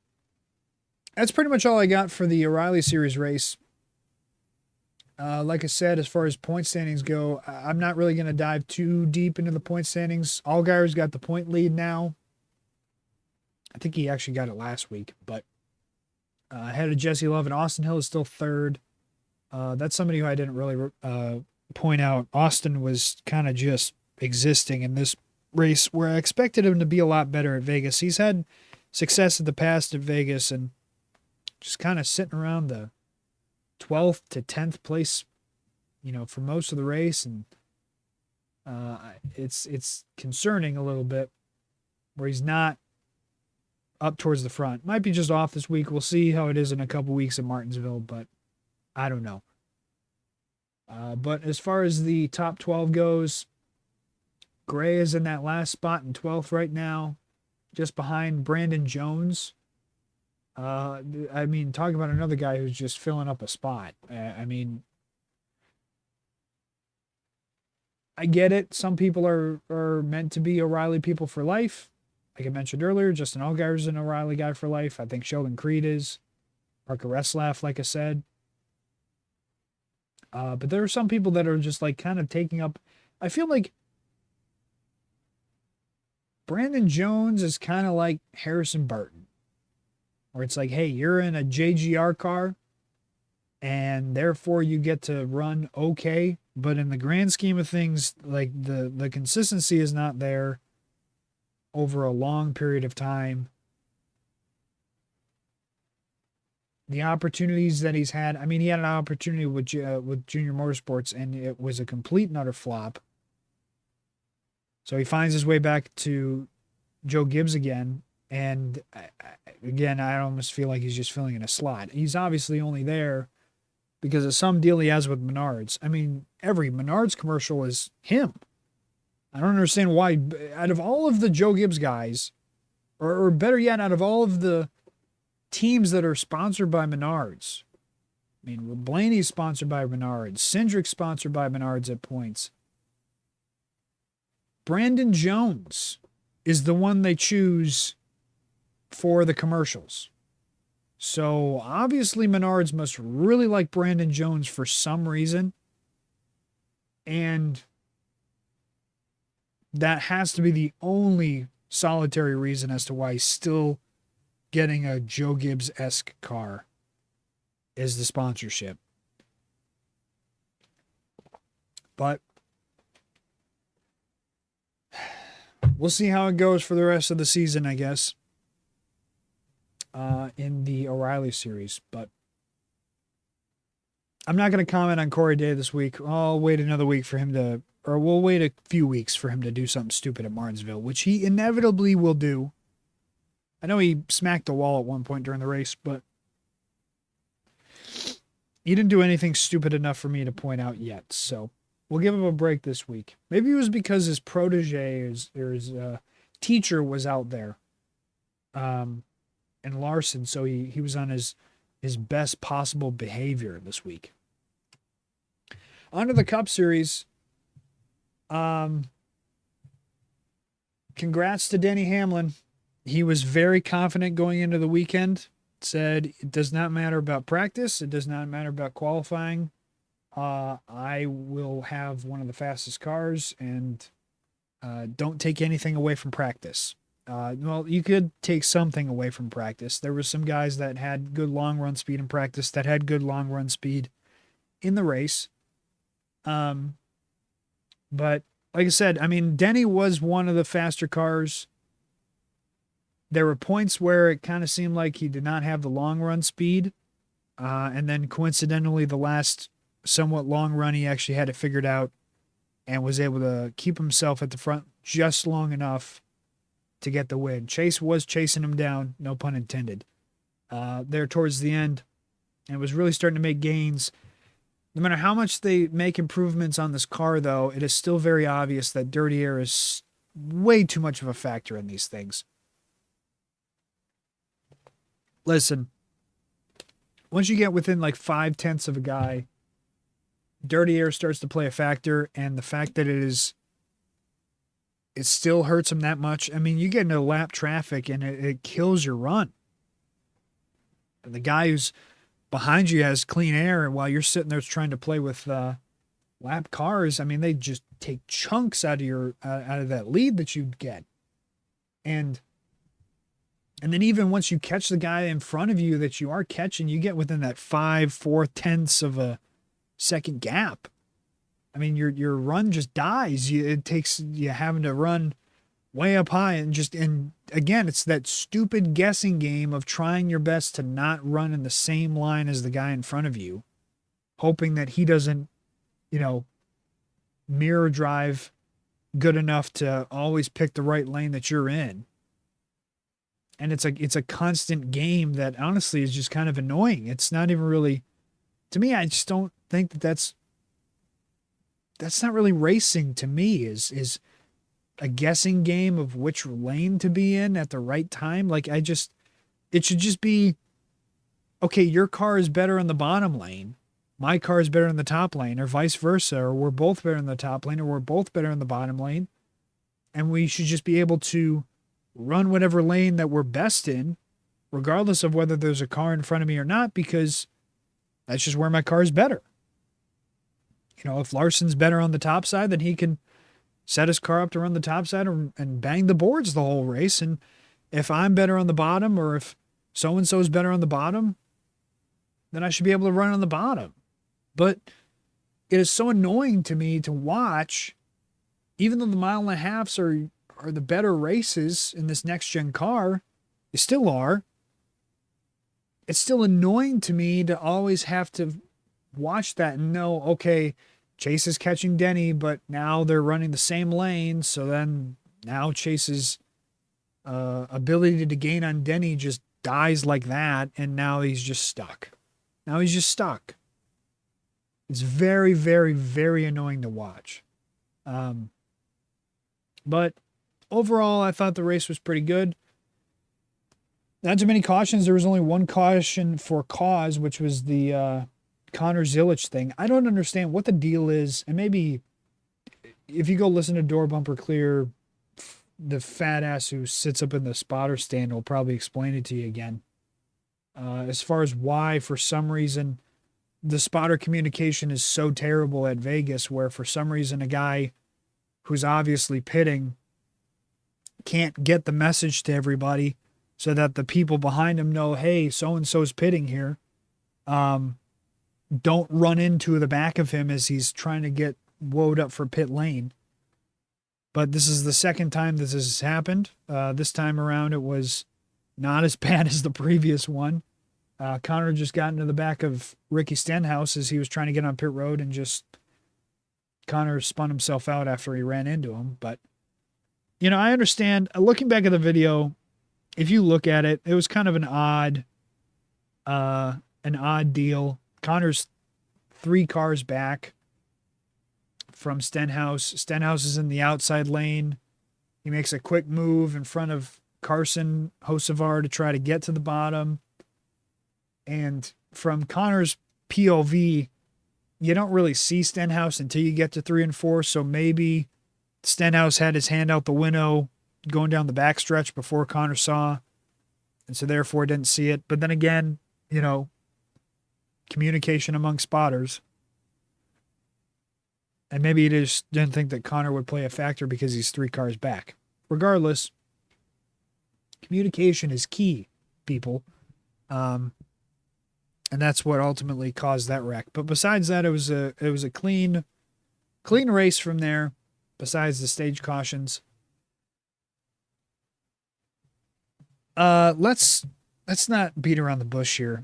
That's pretty much all I got for the O'Reilly Series race. Like I said, as far as point standings go, I'm not really going to dive too deep into the point standings. Allgaier's got the point lead now. I think he actually got it last week, but ahead of Jesse Love, and Austin Hill is still third. That's somebody who I didn't really point out. Austin was kind of just existing in this race where I expected him to be a lot better at Vegas. He's had success in the past at Vegas and just kind of sitting around the 12th to 10th place, for most of the race. And it's concerning a little bit where he's not up towards the front. Might be just off this week. We'll see how it is in a couple weeks at Martinsville, but I don't know. But as far as the top 12 goes, Gray is in that last spot in 12th right now, just behind Brandon Jones. I mean, talk about another guy who's just filling up a spot. I mean, I get it. Some people are meant to be O'Reilly people for life. Like I mentioned earlier, Justin Allgaier's an O'Reilly guy for life. I think Sheldon Creed is. Parker Retzlaff, like I said. But there are some people that are just like kind of taking up. I feel like Brandon Jones is kind of like Harrison Burton, where it's like, hey, you're in a JGR car and therefore you get to run okay. But in the grand scheme of things, like the consistency is not there over a long period of time. The opportunities that he's had, I mean, he had an opportunity with Junior Motorsports and it was a complete and utter flop. So he finds his way back to Joe Gibbs again. And again, I almost feel like he's just filling in a slot. He's obviously only there because of some deal he has with Menards. I mean, every Menards commercial is him. I don't understand why, out of all of the Joe Gibbs guys, or better yet, out of all of the teams that are sponsored by Menards, I mean, Blaney's sponsored by Menards, Cindric's sponsored by Menards at points. Brandon Jones is the one they choose for the commercials. So obviously Menards must really like Brandon Jones for some reason. And that has to be the only solitary reason as to why he's still getting a Joe Gibbs-esque car is the sponsorship. But we'll see how it goes for the rest of the season, I guess, in the O'Reilly series. But I'm not going to comment on Corey Day this week. I'll wait another week for him to, or we'll wait a few weeks for him to do something stupid at Martinsville, which he inevitably will do. I know he smacked the wall at one point during the race, but he didn't do anything stupid enough for me to point out yet. So we'll give him a break this week. Maybe it was because his protege, his teacher was out there, and Larson, so he was on his best possible behavior this week. On to the Cup Series. Congrats to Denny Hamlin. He was very confident going into the weekend. Said it does not matter about practice. It does not matter about qualifying. I will have one of the fastest cars, and don't take anything away from practice. Well, you could take something away from practice. There were some guys that had good long run speed in practice, that had good long run speed in the race. But like I said, I mean, Denny was one of the faster cars. There were points where it kind of seemed like he did not have the long run speed. And then coincidentally, the last somewhat long run, he actually had it figured out and was able to keep himself at the front just long enough to get the win. Chase was chasing him down, no pun intended, there towards the end, and was really starting to make gains. No matter how much they make improvements on this car, though, it is still very obvious that dirty air is way too much of a factor in these things. Listen, once you get within like 5/10 of a guy, dirty air starts to play a factor, and the fact that it still hurts him that much. I mean, you get into lap traffic and it kills your run. And the guy who's behind you has clean air, and while you're sitting there trying to play with lap cars, I mean, they just take chunks out of that lead that you'd get. And then even once you catch the guy in front of you that you are catching, you get within that 5/4 of a second gap. I mean, your run just dies. It takes you having to run way up high, and again, it's that stupid guessing game of trying your best to not run in the same line as the guy in front of you, hoping that he doesn't, mirror drive good enough to always pick the right lane that you're in. And it's a constant game that honestly is just kind of annoying. It's not even really, to me, I just don't think that's not really racing to me, is a guessing game of which lane to be in at the right time. Like it should just be, okay, your car is better in the bottom lane. My car is better in the top lane, or vice versa, or we're both better in the top lane, or we're both better in the bottom lane. And we should just be able to run whatever lane that we're best in, regardless of whether there's a car in front of me or not, because that's just where my car is better. If Larson's better on the top side, then he can set his car up to run the top side and bang the boards the whole race. And if I'm better on the bottom, or if so-and-so is better on the bottom, then I should be able to run on the bottom. But it is so annoying to me to watch, even though the 1.5 miles are the better races in this next-gen car, they still are. It's still annoying to me to always have to watch that and know, okay, Chase is catching Denny, but now they're running the same lane, so then now Chase's ability to gain on Denny just dies like that, and now he's just stuck. It's very, very, very annoying to watch. But overall, I thought the race was pretty good. Not too many cautions. There was only one caution for cause, which was the Connor Zilich thing. I don't understand what the deal is, and maybe if you go listen to Door Bumper Clear, the fat ass who sits up in the spotter stand will probably explain it to you again. As far as why, for some reason, the spotter communication is so terrible at Vegas, where for some reason a guy who's obviously pitting can't get the message to everybody so that the people behind him know, hey, so and so's pitting here. Don't run into the back of him as he's trying to get woed up for pit lane. But this is the second time this has happened. This time around, it was not as bad as the previous one. Connor just got into the back of Ricky Stenhouse as he was trying to get on pit road, and just Connor spun himself out after he ran into him. But, you know, I understand. Looking back at the video, if you look at it, it was kind of an odd deal. Connor's 3 cars back from Stenhouse. Stenhouse is in the outside lane. He makes a quick move in front of Carson Hocevar to try to get to the bottom. And from Connor's POV, you don't really see Stenhouse until you get to 3 and 4. So maybe Stenhouse had his hand out the window going down the backstretch before Connor saw, and so therefore didn't see it. But then again, you know, communication among spotters. And maybe he just didn't think that Connor would play a factor because he's 3 cars back. Regardless, communication is key, people. And that's what ultimately caused that wreck. But besides that, it was a clean race from there, besides the stage cautions. Let's not beat around the bush here.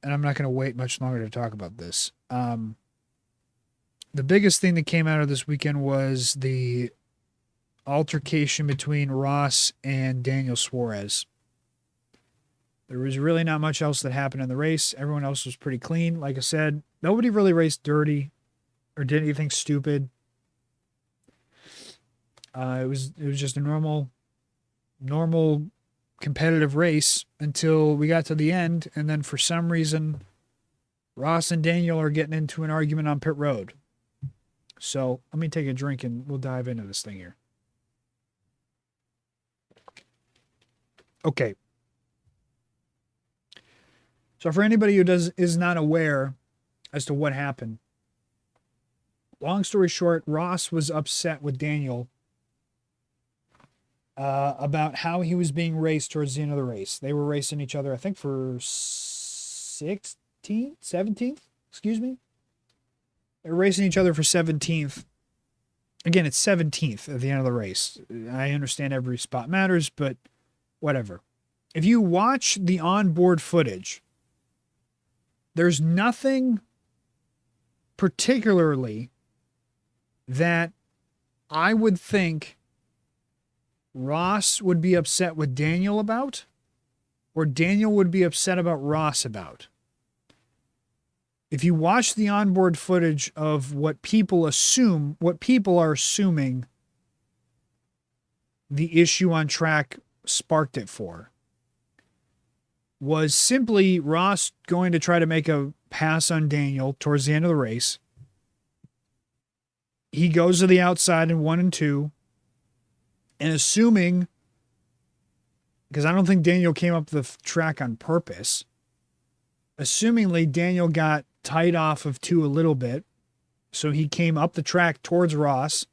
And I'm not going to wait much longer to talk about this. The biggest thing that came out of this weekend was the altercation between Ross and Daniel Suarez. There was really not much else that happened in the race. Everyone else was pretty clean. Like I said, nobody really raced dirty or did anything stupid. It was just a normal competitive race until we got to the end, and then for some reason, Ross and Daniel are getting into an argument on pit road. So let me take a drink and we'll dive into this thing here. Okay. So for anybody who is not aware as to what happened, long story short, Ross was upset with Daniel about how he was being raced towards the end of the race. They were racing each other, I think, for 17th, excuse me. They were racing each other for 17th. Again, it's 17th at the end of the race. I understand every spot matters, but whatever. If you watch the onboard footage, there's nothing particularly that I would think Ross would be upset with Daniel about, or Daniel would be upset about Ross about. If you watch the onboard footage of what people are assuming the issue on track sparked it for, was simply Ross going to try to make a pass on Daniel towards the end of the race. He goes to the outside in 1 and 2, and assuming, because I don't think Daniel came up the track on purpose, assumingly Daniel got tight off of 2 a little bit, so he came up the track towards Ross.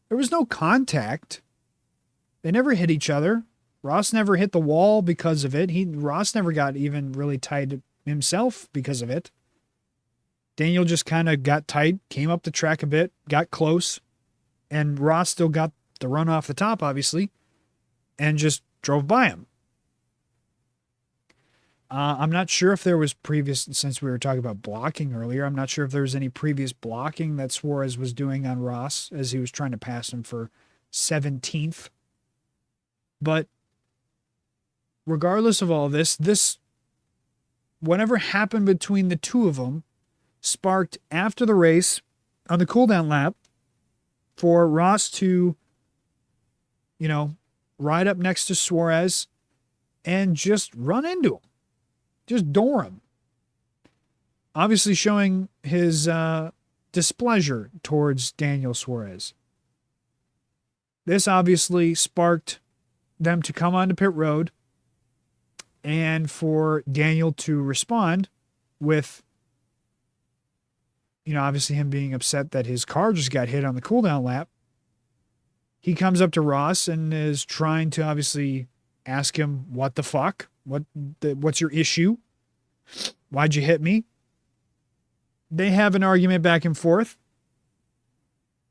There was no contact. They never hit each other. Ross never hit the wall because of it. Ross never got even really tight himself because of it. Daniel just kind of got tight, came up the track a bit, got close, and Ross still got the run off the top, obviously, and just drove by him. I'm not sure if there was previous, since we were talking about blocking earlier, I'm not sure if there was any previous blocking that Suarez was doing on Ross as he was trying to pass him for 17th. But regardless of all this, whatever happened between the two of them sparked after the race on the cooldown lap for Ross to, ride up next to Suarez and just run into him. Just door him. Obviously showing his displeasure towards Daniel Suarez. This obviously sparked them to come onto pit road and for Daniel to respond with, obviously him being upset that his car just got hit on the cooldown lap. He comes up to Ross and is trying to obviously ask him, what the fuck? What's your issue? Why'd you hit me? They have an argument back and forth.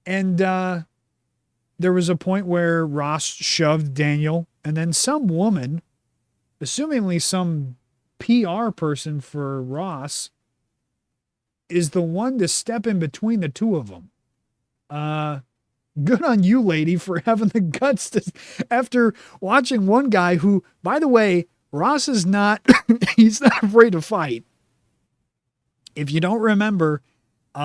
And there was a point where Ross shoved Daniel, and then some woman, assumingly some PR person for Ross, is the one to step in between the two of them. Good on you, lady, for having the guts to, after watching one guy who, by the way, Ross is not, he's not afraid to fight. If you don't remember,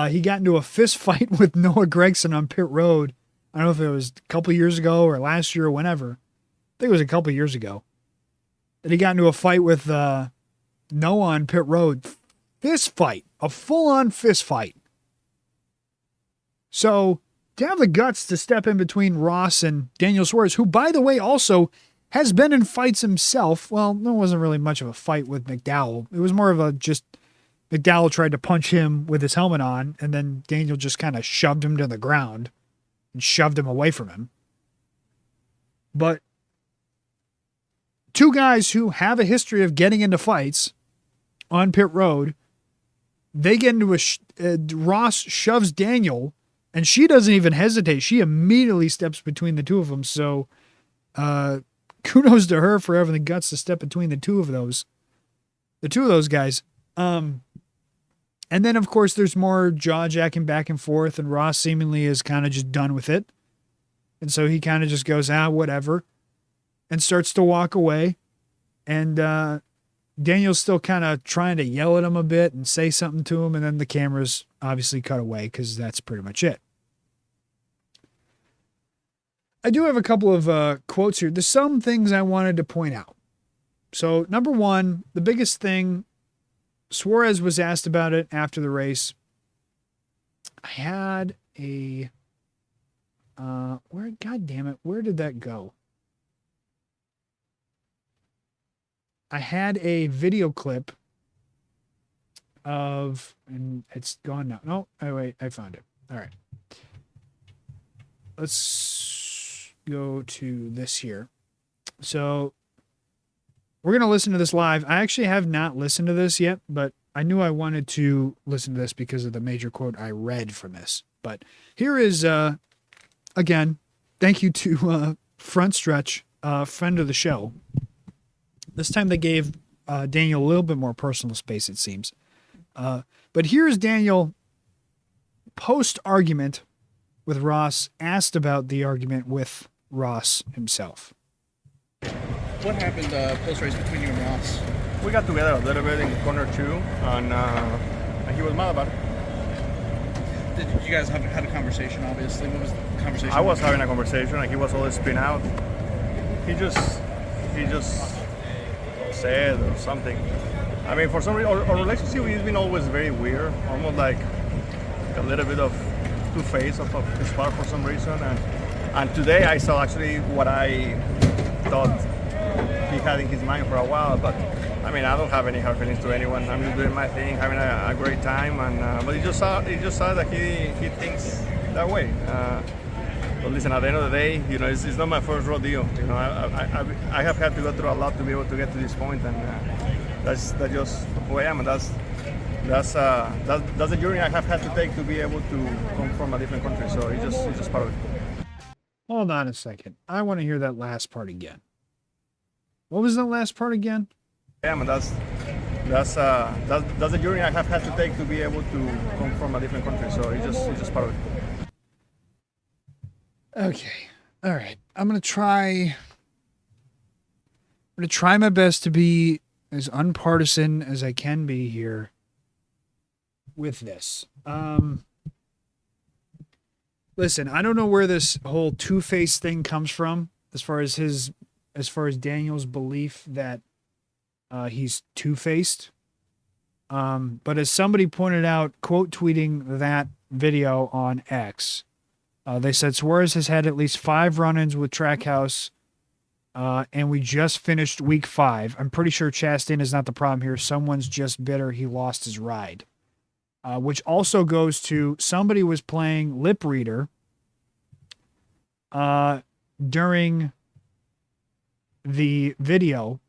he got into a fist fight with Noah Gragson on pit road. I don't know if it was a couple years ago or last year or whenever. I think it was a couple years ago. That he got into a fight with Noah on pit road. Fist fight. A full-on fist fight. So, to have the guts to step in between Ross and Daniel Suarez, who, by the way, also has been in fights himself. Well, there wasn't really much of a fight with McDowell. It was more of a just McDowell tried to punch him with his helmet on, and then Daniel just kind of shoved him to the ground and shoved him away from him. But two guys who have a history of getting into fights on pit road, they get into Ross shoves Daniel, and she doesn't even hesitate. She immediately steps between the two of them. So kudos to her for having the guts to step between the two of those guys. And then, of course, there's more jaw-jacking back and forth, and Ross seemingly is kind of just done with it. And so he kind of just goes, whatever, and starts to walk away. And Daniel's still kind of trying to yell at him a bit and say something to him, and then the cameras obviously cut away because that's pretty much it. I do have a couple of quotes here. There's some things I wanted to point out. So, number one, the biggest thing, Suarez was asked about it after the race. I had a, God damn it, where did that go? I had a video clip of, and it's gone now. No, oh wait, I found it. All right. Let's go to this here. So we're going to listen to this live. I actually have not listened to this yet, but I knew I wanted to listen to this because of the major quote I read from this. But here is, again, thank you to Front Stretch, friend of the show. This time they gave Daniel a little bit more personal space, it seems. But here's Daniel post-argument with Ross, asked about the argument with Ross himself. What happened post-race between you and Ross? We got together a little bit in corner two, and he was mad about it. Did you guys have had a conversation, obviously? What was the conversation? I was having a conversation, and he was always spin out. He just said or something. I mean, for some reason, our relationship has been always very weird, almost like a little bit of two-faced of his part for some reason. And today I saw actually what I thought he had in his mind for a while, but I mean, I don't have any hard feelings to anyone. I'm just doing my thing, having a great time, and but he just saw that he thinks that way. But listen, at the end of the day, you know, it's not my first rodeo. You know, I have had to go through a lot to be able to get to this point, and that's just who I am, and that's the journey I have had to take to be able to come from a different country. So it's just part of it. Hold on a second. I want to hear that last part again. What was that last part again? Yeah, and that's the journey I have had to take to be able to come from a different country. So it's just part of it. Okay. All right. I'm going to try my best to be as unpartisan as I can be here with this. Listen, I don't know where this whole two-faced thing comes from as far as Daniel's belief that he's two-faced. But as somebody pointed out, quote tweeting that video on X. They said Suarez has had at least 5 run-ins with Trackhouse, and we just finished week 5. I'm pretty sure Chastain is not the problem here. Someone's just bitter he lost his ride. Which also goes to somebody was playing lip reader during the video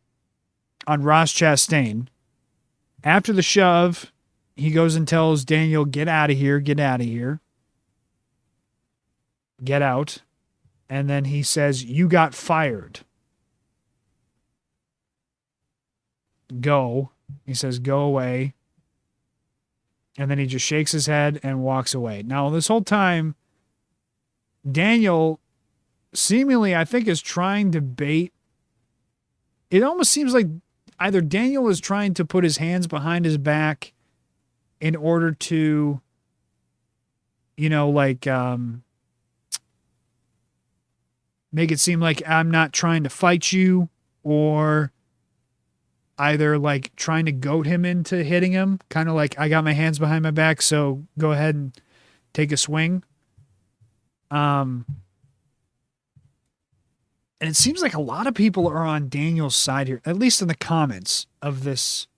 on Ross Chastain. After the shove, he goes and tells Daniel, get out of here, get out of here. Get out. And then he says, you got fired. Go. He says, go away. And then he just shakes his head and walks away. Now, this whole time, Daniel seemingly, I think, is trying to bait. It almost seems like either Daniel is trying to put his hands behind his back in order to, make it seem like I'm not trying to fight you, or either like trying to goat him into hitting him, kind of like I got my hands behind my back, so go ahead and take a swing. And it seems like a lot of people are on Daniel's side here, at least in the comments of this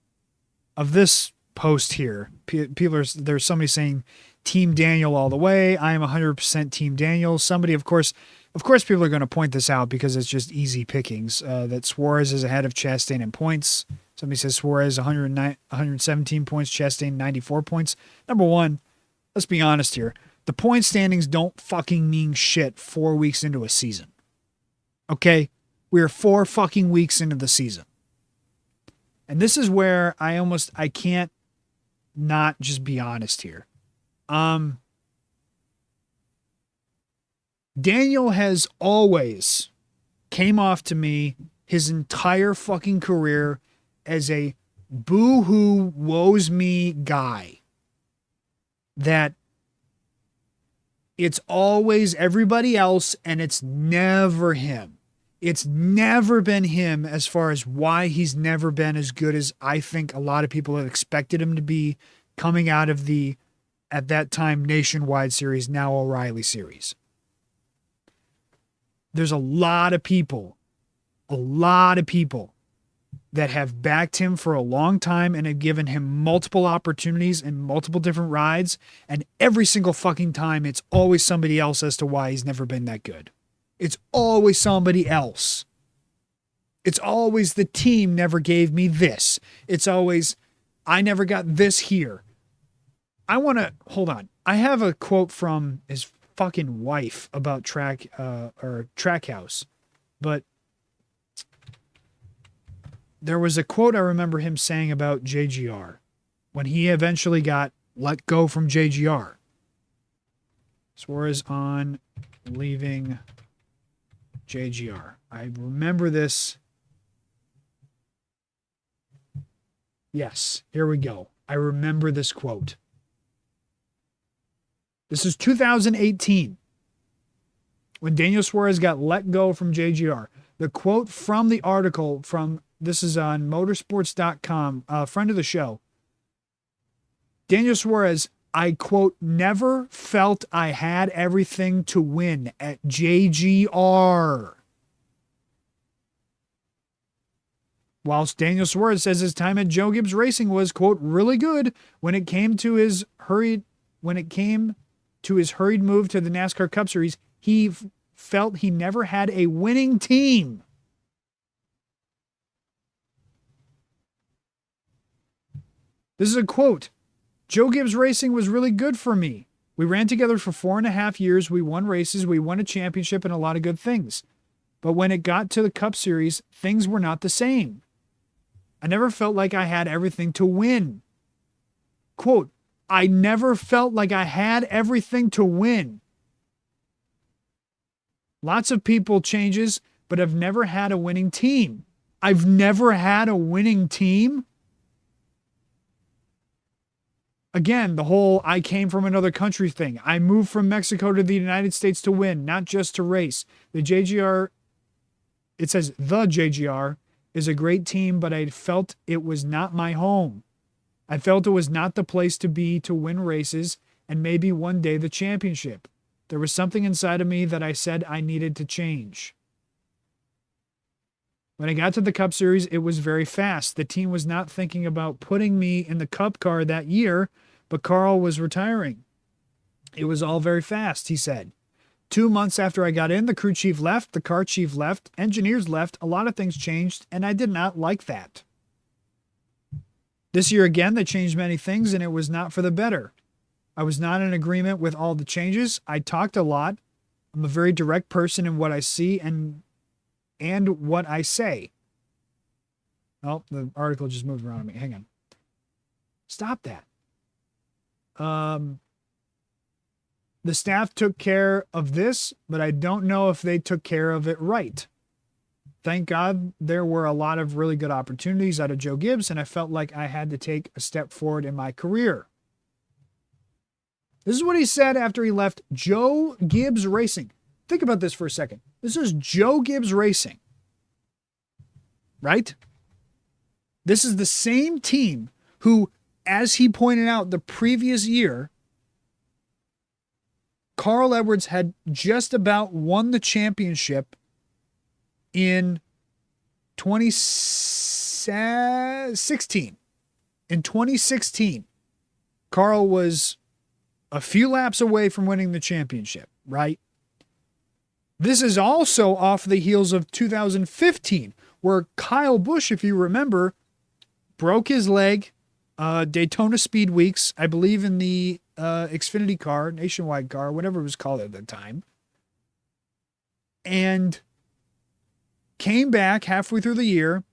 post here. There's somebody saying Team Daniel all the way. I am 100% Team Daniel. Somebody, of course, people are going to point this out because it's just easy pickings. That Suarez is ahead of Chastain in points. Somebody says Suarez 117 points, Chastain 94 points. Number one, let's be honest here. The point standings don't fucking mean shit 4 weeks into a season. Okay? We are 4 fucking weeks into the season. And this is where I can't not just be honest here. Daniel has always came off to me his entire fucking career as a boo-hoo, woes me guy. That it's always everybody else and it's never him. It's never been him as far as why he's never been as good as I think a lot of people have expected him to be coming out of the, at that time, Nationwide Series, now O'Reilly Series. There's a lot of people that have backed him for a long time and have given him multiple opportunities and multiple different rides. And every single fucking time, it's always somebody else as to why he's never been that good. It's always somebody else. It's always the team never gave me this. It's always, I never got this here. Hold on. I have a quote from his fucking wife about Trackhouse, but there was a quote I remember him saying about JGR when he eventually got let go from JGR. Suarez on leaving JGR. I remember this. Yes, here we go. I remember this quote. This is 2018 when Daniel Suarez got let go from JGR. The quote from the article this is on motorsports.com, a friend of the show. Daniel Suarez, I quote, never felt I had everything to win at JGR. Whilst Daniel Suarez says his time at Joe Gibbs Racing was, quote, really good when it came to his hurried move to the NASCAR Cup Series, he felt he never had a winning team. This is a quote. Joe Gibbs Racing was really good for me. We ran together for 4.5 years. We won races. We won a championship and a lot of good things. But when it got to the Cup Series, things were not the same. I never felt like I had everything to win. Quote, I never felt like I had everything to win. Lots of people changes, but I've never had a winning team. I've never had a winning team. Again, the whole I came from another country thing. I moved from Mexico to the United States to win, not just to race. The JGR, it says the JGR is a great team, but I felt it was not my home. I felt it was not the place to be to win races, and maybe one day the championship. There was something inside of me that I said I needed to change. When I got to the Cup Series, it was very fast. The team was not thinking about putting me in the Cup car that year, but Carl was retiring. It was all very fast, he said. 2 months after I got in, the crew chief left, the car chief left, engineers left, a lot of things changed, and I did not like that. This year again, they changed many things, and it was not for the better. I was not in agreement with all the changes. I talked a lot. I'm a very direct person in what I see and what I say. Oh, the article just moved around on me. Hang on. Stop that. The staff took care of this, but I don't know if they took care of it right. Thank God there were a lot of really good opportunities out of Joe Gibbs, and I felt like I had to take a step forward in my career. This is what he said after he left Joe Gibbs Racing. Think about this for a second. This is Joe Gibbs Racing, right? This is the same team who, as he pointed out the previous year, Carl Edwards had just about won the championship in 2016. In 2016, Carl was a few laps away from winning the championship, right? This is also off the heels of 2015, where Kyle Busch, if you remember, broke his leg, Daytona Speed Weeks, I believe in the Xfinity car, Nationwide car, whatever it was called at the time, and came back halfway through the year,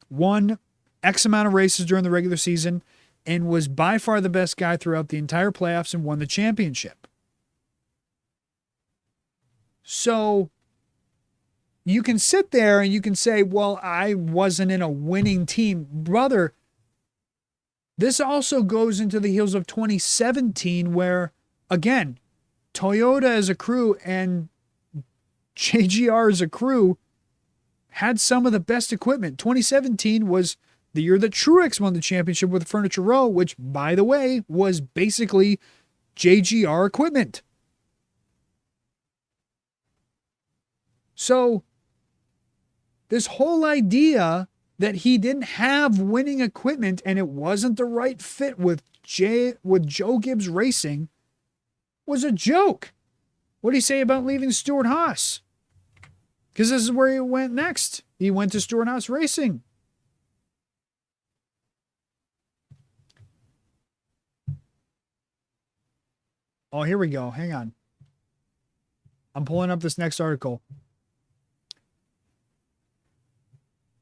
won X amount of races during the regular season, and was by far the best guy throughout the entire playoffs and won the championship. So you can sit there and you can say, well, I wasn't in a winning team. Brother, this also goes into the heels of 2017 where, again, Toyota as a crew and JGR as a crew had some of the best equipment. 2017 was the year that Truex won the championship with Furniture Row, which, by the way, was basically JGR equipment. So this whole idea that he didn't have winning equipment and it wasn't the right fit with Joe Gibbs Racing was a joke. What do you say about leaving Stewart Haas? Because this is where he went next. He went to Stewart Haas Racing. Oh, here we go. Hang on. I'm pulling up this next article.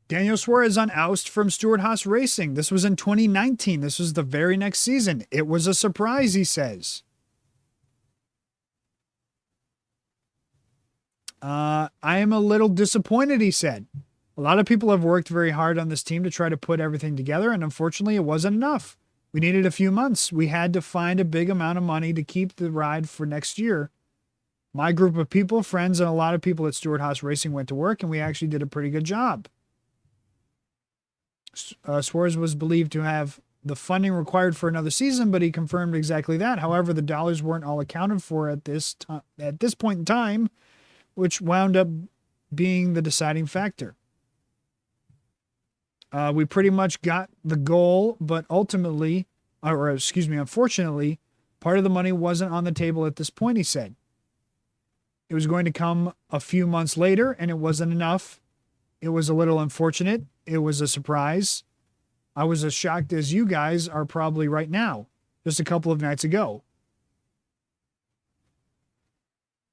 Daniel Suarez on oust from Stewart Haas Racing. This was in 2019. This was the very next season. It was a surprise, he says. I am a little disappointed, he said. A lot of people have worked very hard on this team to try to put everything together, and unfortunately it wasn't enough. We needed a few months. We had to find a big amount of money to keep the ride for next year. My group of people, friends, and a lot of people at Stewart Haas Racing went to work, and we actually did a pretty good job. Suarez was believed to have the funding required for another season, but he confirmed exactly that. However, the dollars weren't all accounted for at this point in time, which wound up being the deciding factor. We pretty much got the goal, but unfortunately, part of the money wasn't on the table at this point, he said. It was going to come a few months later, and it wasn't enough. It was a little unfortunate. It was a surprise. I was as shocked as you guys are probably right now, just a couple of nights ago.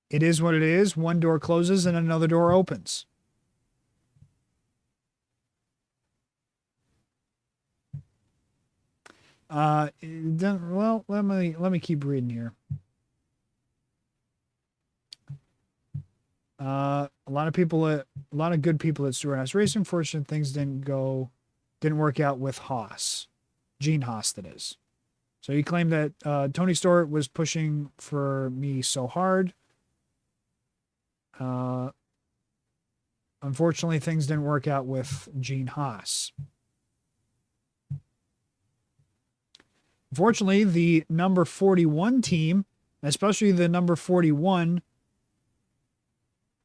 It is what it is. One door closes and another door opens. Well, let me keep reading here. A lot of good people at Stewart Haas Racing. Fortunate things didn't work out with Haas, Gene Haas, that is. So he claimed that Tony Stewart was pushing for me so hard. Unfortunately, things didn't work out with Gene Haas. Unfortunately, the number 41 team, especially the number 41,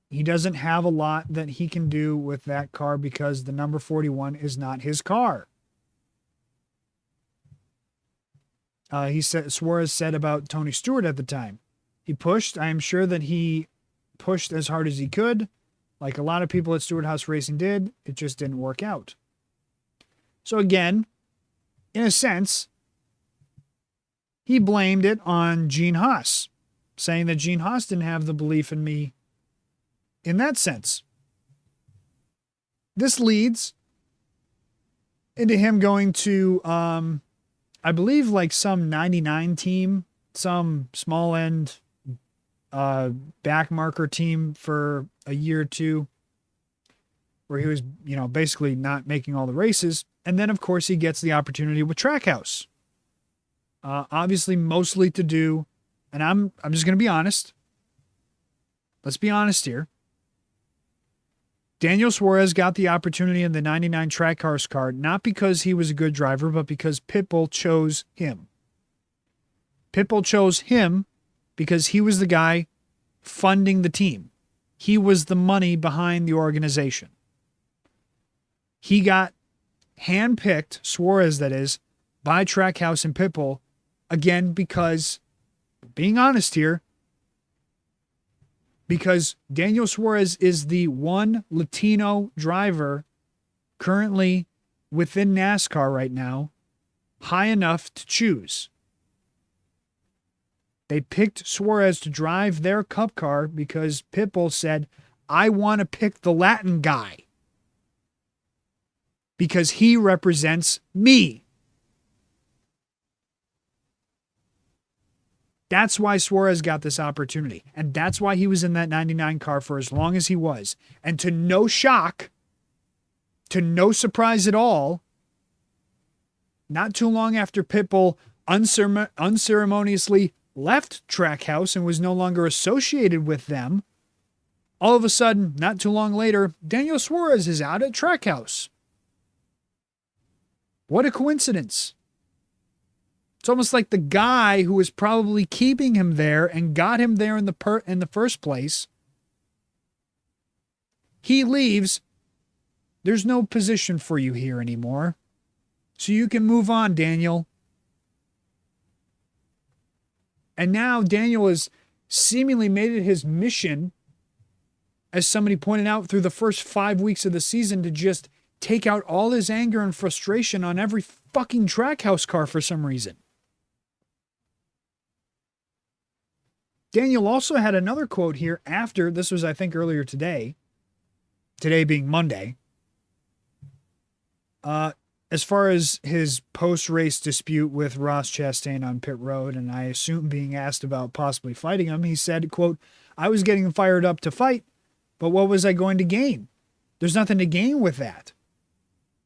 he doesn't have a lot that he can do with that car because the number 41 is not his car. Suarez said about Tony Stewart at the time. He pushed. I am sure that he pushed as hard as he could, like a lot of people at Stewart House Racing did. It just didn't work out. So again, in a sense, he blamed it on Gene Haas, saying that Gene Haas didn't have the belief in me in that sense. This leads into him going to, I believe, like some 99 team, some small end back marker team for a year or two, where he was, basically not making all the races. And then, of course, he gets the opportunity with Trackhouse. Obviously, mostly to do, and I'm just going to be honest. Let's be honest here. Daniel Suarez got the opportunity in the 99 Trackhouse car, not because he was a good driver, but because Pitbull chose him. Pitbull chose him because he was the guy funding the team. He was the money behind the organization. He got handpicked, Suarez that is, by Trackhouse and Pitbull, again, because, being honest here, because Daniel Suarez is the one Latino driver currently within NASCAR right now, high enough to choose. They picked Suarez to drive their Cup car because Pitbull said, I want to pick the Latin guy because he represents me. That's why Suarez got this opportunity. And that's why he was in that 99 car for as long as he was. And to no shock, to no surprise at all, not too long after Pitbull unceremoniously left Trackhouse and was no longer associated with them, all of a sudden, not too long later, Daniel Suarez is out at Trackhouse. What a coincidence. It's almost like the guy who was probably keeping him there and got him there in the first place, he leaves. There's no position for you here anymore. So you can move on, Daniel. And now Daniel has seemingly made it his mission, as somebody pointed out, through the first 5 weeks of the season to just take out all his anger and frustration on every fucking Trackhouse car for some reason. Daniel also had another quote here after, this was I think earlier today being Monday, as far as his post-race dispute with Ross Chastain on pit road, and I assume being asked about possibly fighting him, he said, quote, I was getting fired up to fight, but what was I going to gain? There's nothing to gain with that.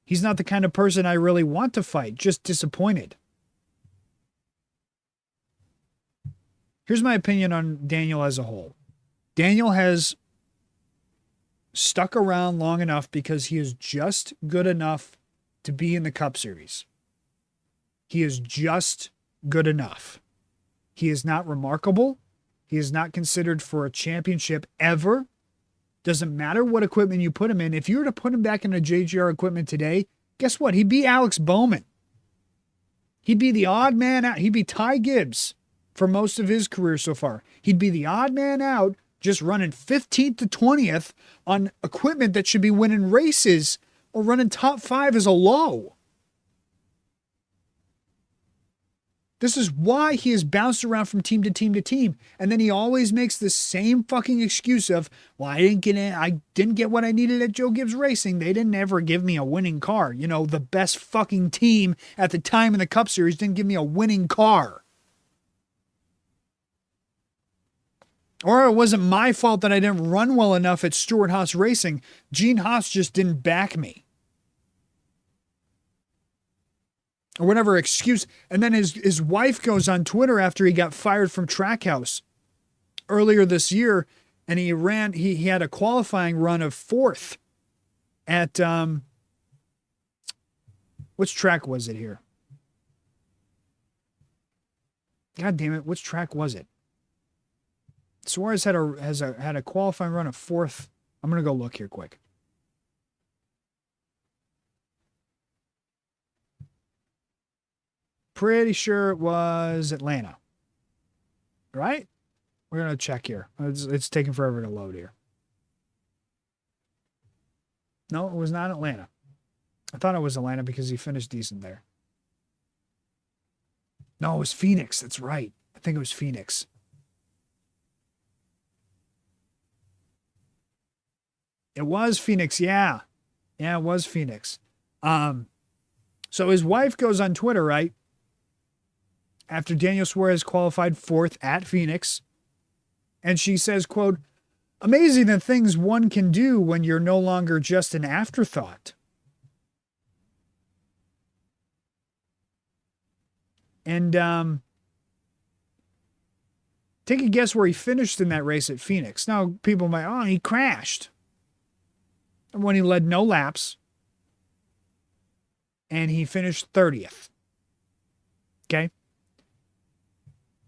He's not the kind of person I really want to fight, just disappointed. Here's my opinion on Daniel as a whole. Daniel has stuck around long enough because he is just good enough to be in the Cup Series. He is just good enough. He is not remarkable. He is not considered for a championship ever. Doesn't matter what equipment you put him in. If you were to put him back in a JGR equipment today, guess what? He'd be Alex Bowman. He'd be the odd man out. He'd be Ty Gibbs for most of his career so far. He'd be the odd man out, just running 15th to 20th on equipment that should be winning races or running top 5 as a low. This is why he has bounced around from team to team to team. And then he always makes the same fucking excuse of, well, I didn't get what I needed at Joe Gibbs Racing. They didn't ever give me a winning car. You know, the best fucking team at the time in the Cup Series didn't give me a winning car. Or it wasn't my fault that I didn't run well enough at Stewart Haas Racing. Gene Haas just didn't back me. Or whatever excuse. And then his wife goes on Twitter after he got fired from Trackhouse earlier this year, and he had a qualifying run of 4th at, which track was it here? God damn it, which track was it? Suarez had a qualifying run of 4th. I'm gonna go look here quick. Pretty sure it was Atlanta. Right? We're gonna check here. It's taking forever to load here. No, it was not Atlanta. I thought it was Atlanta because he finished decent there. No, it was Phoenix. That's right. I think it was Phoenix. It was Phoenix, yeah. Yeah, it was Phoenix. So his wife goes on Twitter, right? After Daniel Suarez qualified 4th at Phoenix. And she says, quote, "Amazing the things one can do when you're no longer just an afterthought." And take a guess where he finished in that race at Phoenix. Now, people might, oh, he crashed. When he led no laps. And he finished 30th. Okay?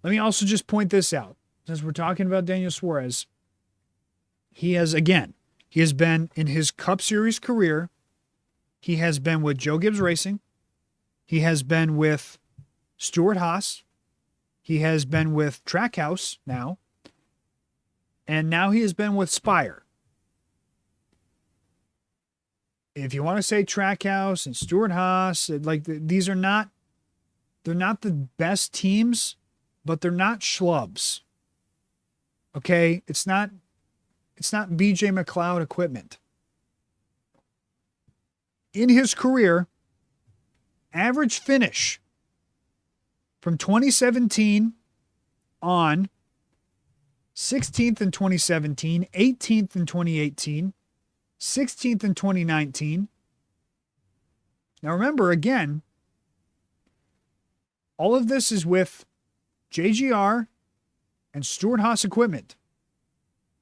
Let me also just point this out. Since we're talking about Daniel Suarez, he has been in his Cup Series career, he has been with Joe Gibbs Racing, he has been with Stuart Haas, he has been with Trackhouse now, and now he has been with Spire. If you want to say Trackhouse and Stuart Haas, these are not, they're not the best teams, but they're not schlubs. Okay, it's not BJ McLeod equipment. In his career, average finish from 2017 on 16th in 2017, 18th in 2018, 16th in 2019. Now remember, again, all of this is with JGR and Stuart Haas equipment.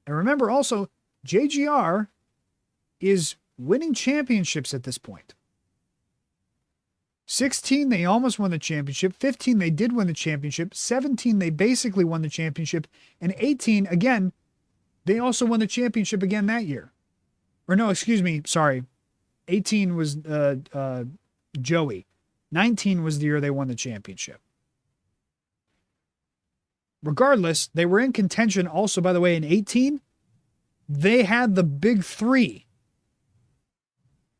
And remember also, JGR is winning championships at this point. 16, they almost won the championship. 15, they did win the championship. 17, they basically won the championship. And 18, again, they also won the championship again that year. Or no, excuse me, sorry. 18 was Joey. 19 was the year they won the championship. Regardless, they were in contention also, by the way, in 18. They had the big three.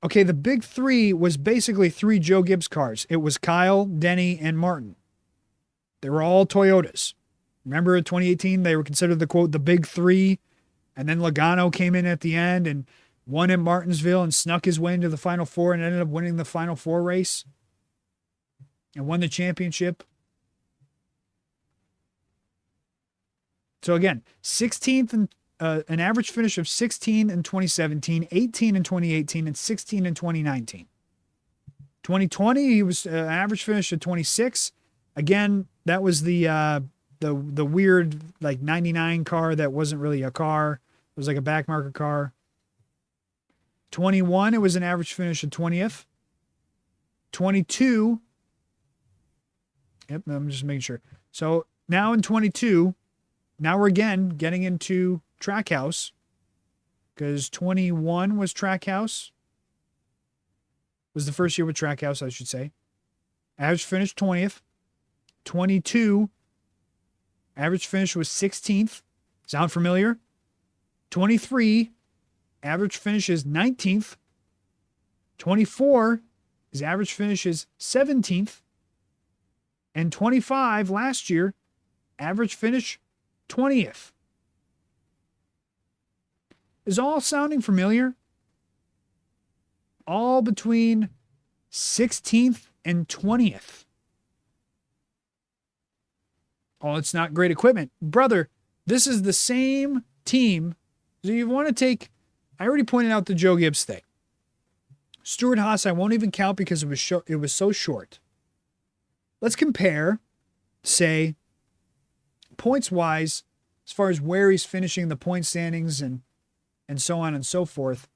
Okay, the big three was basically 3 Joe Gibbs cars. It was Kyle, Denny, and Martin. They were all Toyotas. Remember in 2018, they were considered the, quote, the big three. And then Logano came in at the end and won in Martinsville and snuck his way into the Final Four and ended up winning the Final Four race and won the championship. So again, 16th and an average finish of 16 in 2017, 18 in 2018, and 16 in 2019. 2020, he was an average finish of 26. Again, that was the weird like 99 car that wasn't really a car. It was like a backmarker car. 21, it was an average finish of 20th. 22, yep, I'm just making sure. So now in 22, now we're again getting into Trackhouse because 21 was Trackhouse. Was the first year with Trackhouse, I should say. Average finish 20th. 22, average finish was 16th. Sound familiar? 23, average finish is 19th. 24, his average finish is 17th. And 25 last year, average finish 20th. Is all sounding familiar? All between 16th and 20th. Oh, it's not great equipment. Brother, this is the same team. So you want to take, I already pointed out the Joe Gibbs thing. Stuart Haas, I won't even count because it was so short. Let's compare, say, points-wise, as far as where he's finishing the point standings and so on and so forth.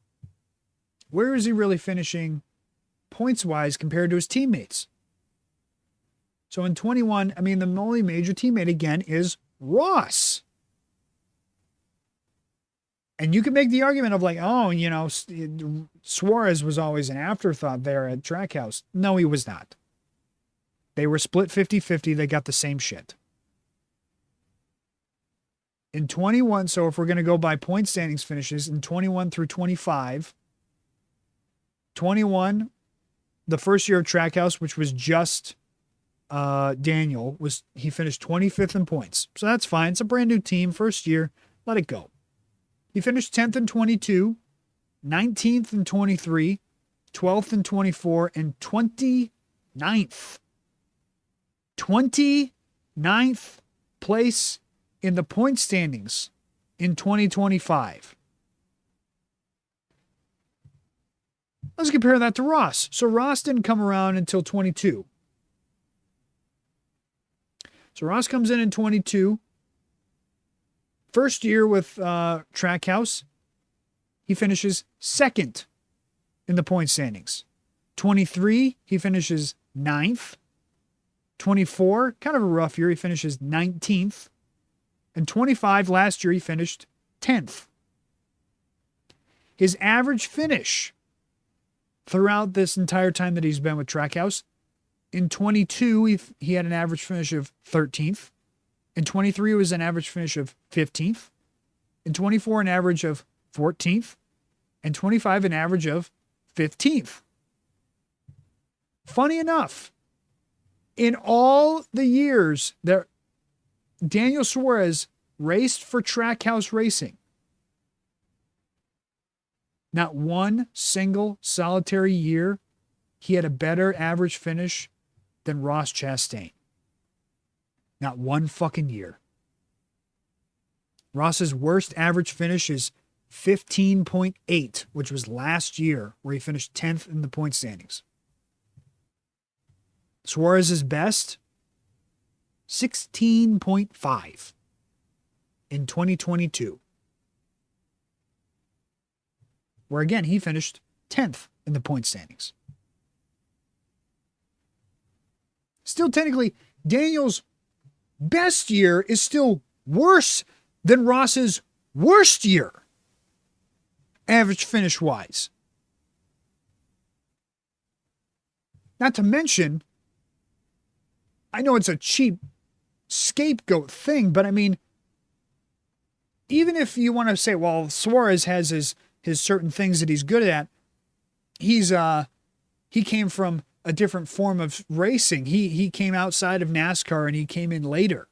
Where is he really finishing points-wise compared to his teammates? So in 21, I mean, the only major teammate again is Ross. And you can make the argument of like, oh, you know, Suarez was always an afterthought there at Trackhouse. No, he was not. They were split 50-50. They got the same shit. In 21, so if we're going to go by point standings finishes, in 21 through 25, 21, the first year of Trackhouse, which was just Daniel, he finished 25th in points. So that's fine. It's a brand new team, first year. Let it go. He finished 10th in 22, 19th in 23, 12th in 24, and 29th. 29th place in the point standings in 2025. Let's compare that to Ross. So Ross didn't come around until 22. So Ross comes in 22. First year with Trackhouse, he finishes second in the point standings. 23, he finishes 9th. 24, kind of a rough year, he finishes 19th. And 25, last year, he finished 10th. His average finish throughout this entire time that he's been with Trackhouse, in 22, he had an average finish of 13th. In 23, it was an average finish of 15th. In 24, an average of 14th. And 25, an average of 15th. Funny enough, in all the years that Daniel Suarez raced for Trackhouse Racing, not one single solitary year he had a better average finish than Ross Chastain. Not one fucking year. Ross's worst average finish is 15.8, which was last year, where he finished 10th in the point standings. Suarez's best, 16.5 in 2022, where again he finished 10th in the point standings. Still, technically, Daniel's best year is still worse than Ross's worst year, average finish wise. Not to mention, I know it's a cheap scapegoat thing, but I mean, even if you want to say, well, Suarez has his certain things that he's good at, he came from a different form of racing. He came outside of NASCAR and he came in later.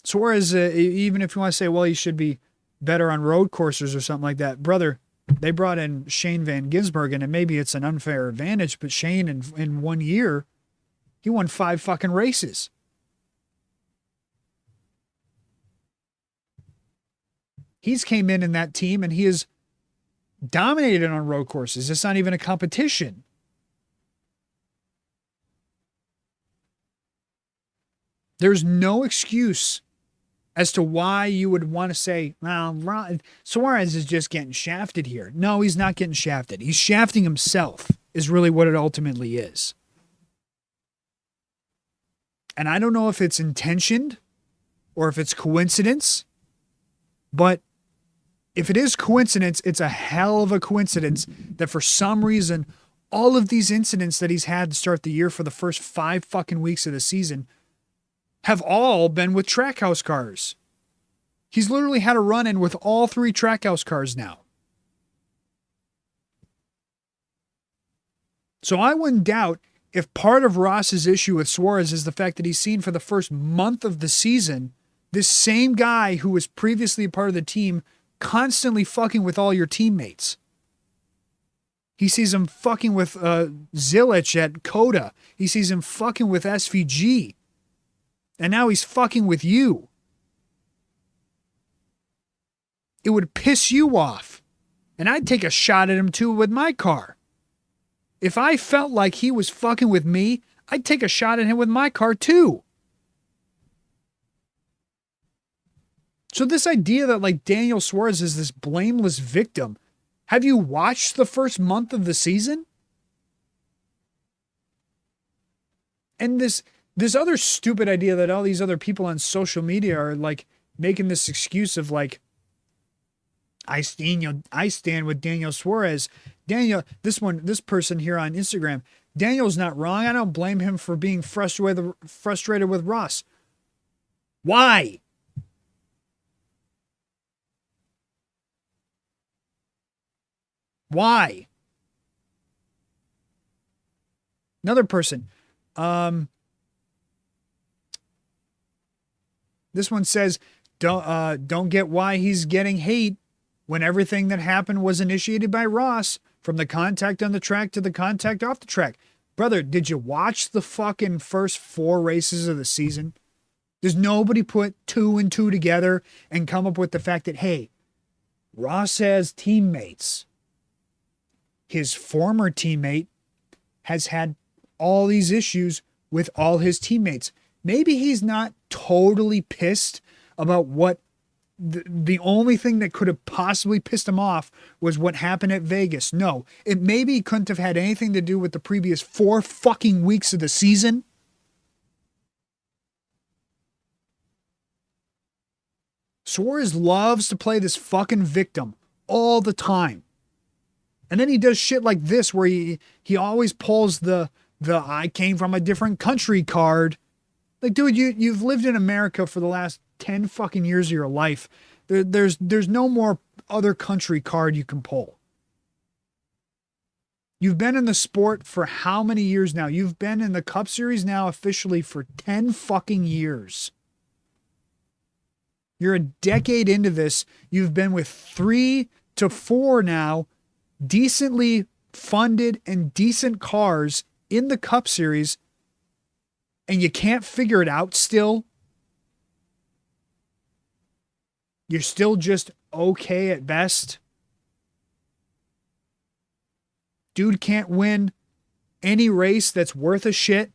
Suarez, even if you want to say, well, he should be better on road courses or something like that, brother, they brought in Shane Van Gisbergen, and maybe it's an unfair advantage, but Shane in 1 year, he won 5 fucking races. He's came in that team and he has dominated on road courses. It's not even a competition. There's no excuse as to why you would want to say, well, Suarez is just getting shafted here. No, he's not getting shafted. He's shafting himself, is really what it ultimately is. And I don't know if it's intentioned or if it's coincidence, but if it is coincidence, it's a hell of a coincidence that for some reason, all of these incidents that he's had to start the year for the first 5 fucking weeks of the season have all been with Trackhouse cars. He's literally had a run-in with all 3 Trackhouse cars now. So I wouldn't doubt if part of Ross's issue with Suarez is the fact that he's seen for the first month of the season this same guy who was previously a part of the team constantly fucking with all your teammates. He sees him fucking with Zilich at Coda. He sees him fucking with SVG. And now he's fucking with you. It would piss you off. And I'd take a shot at him too with my car. If I felt like he was fucking with me, I'd take a shot at him with my car too. So this idea that like Daniel Suarez is this blameless victim, have you watched the first month of the season? And this other stupid idea that all these other people on social media are like making this excuse of like, I stand with Daniel Suarez. This person here on Instagram, Daniel's not wrong. I don't blame him for being frustrated with Ross. Why? Why? Another person. This one says, don't get why he's getting hate when everything that happened was initiated by Ross, from the contact on the track to the contact off the track. Brother, did you watch the fucking first 4 races of the season? Does nobody put 2 and 2 together and come up with the fact that, hey, Ross has teammates. His former teammate has had all these issues with all his teammates. Maybe he's not totally pissed about what the only thing that could have possibly pissed him off was what happened at Vegas. No, it maybe couldn't have had anything to do with the previous 4 fucking weeks of the season. Suarez loves to play this fucking victim all the time. And then he does shit like this where he always pulls the I came from a different country card. Like, dude, you've lived in America for the last 10 fucking years of your life. There's no more other country card you can pull. You've been in the sport for how many years now? You've been in the Cup Series now officially for 10 fucking years. You're a decade into this. You've been with 3 to 4 now decently funded and decent cars in the Cup Series, and you can't figure it out still. You're still just okay at best. Dude can't win any race that's worth a shit.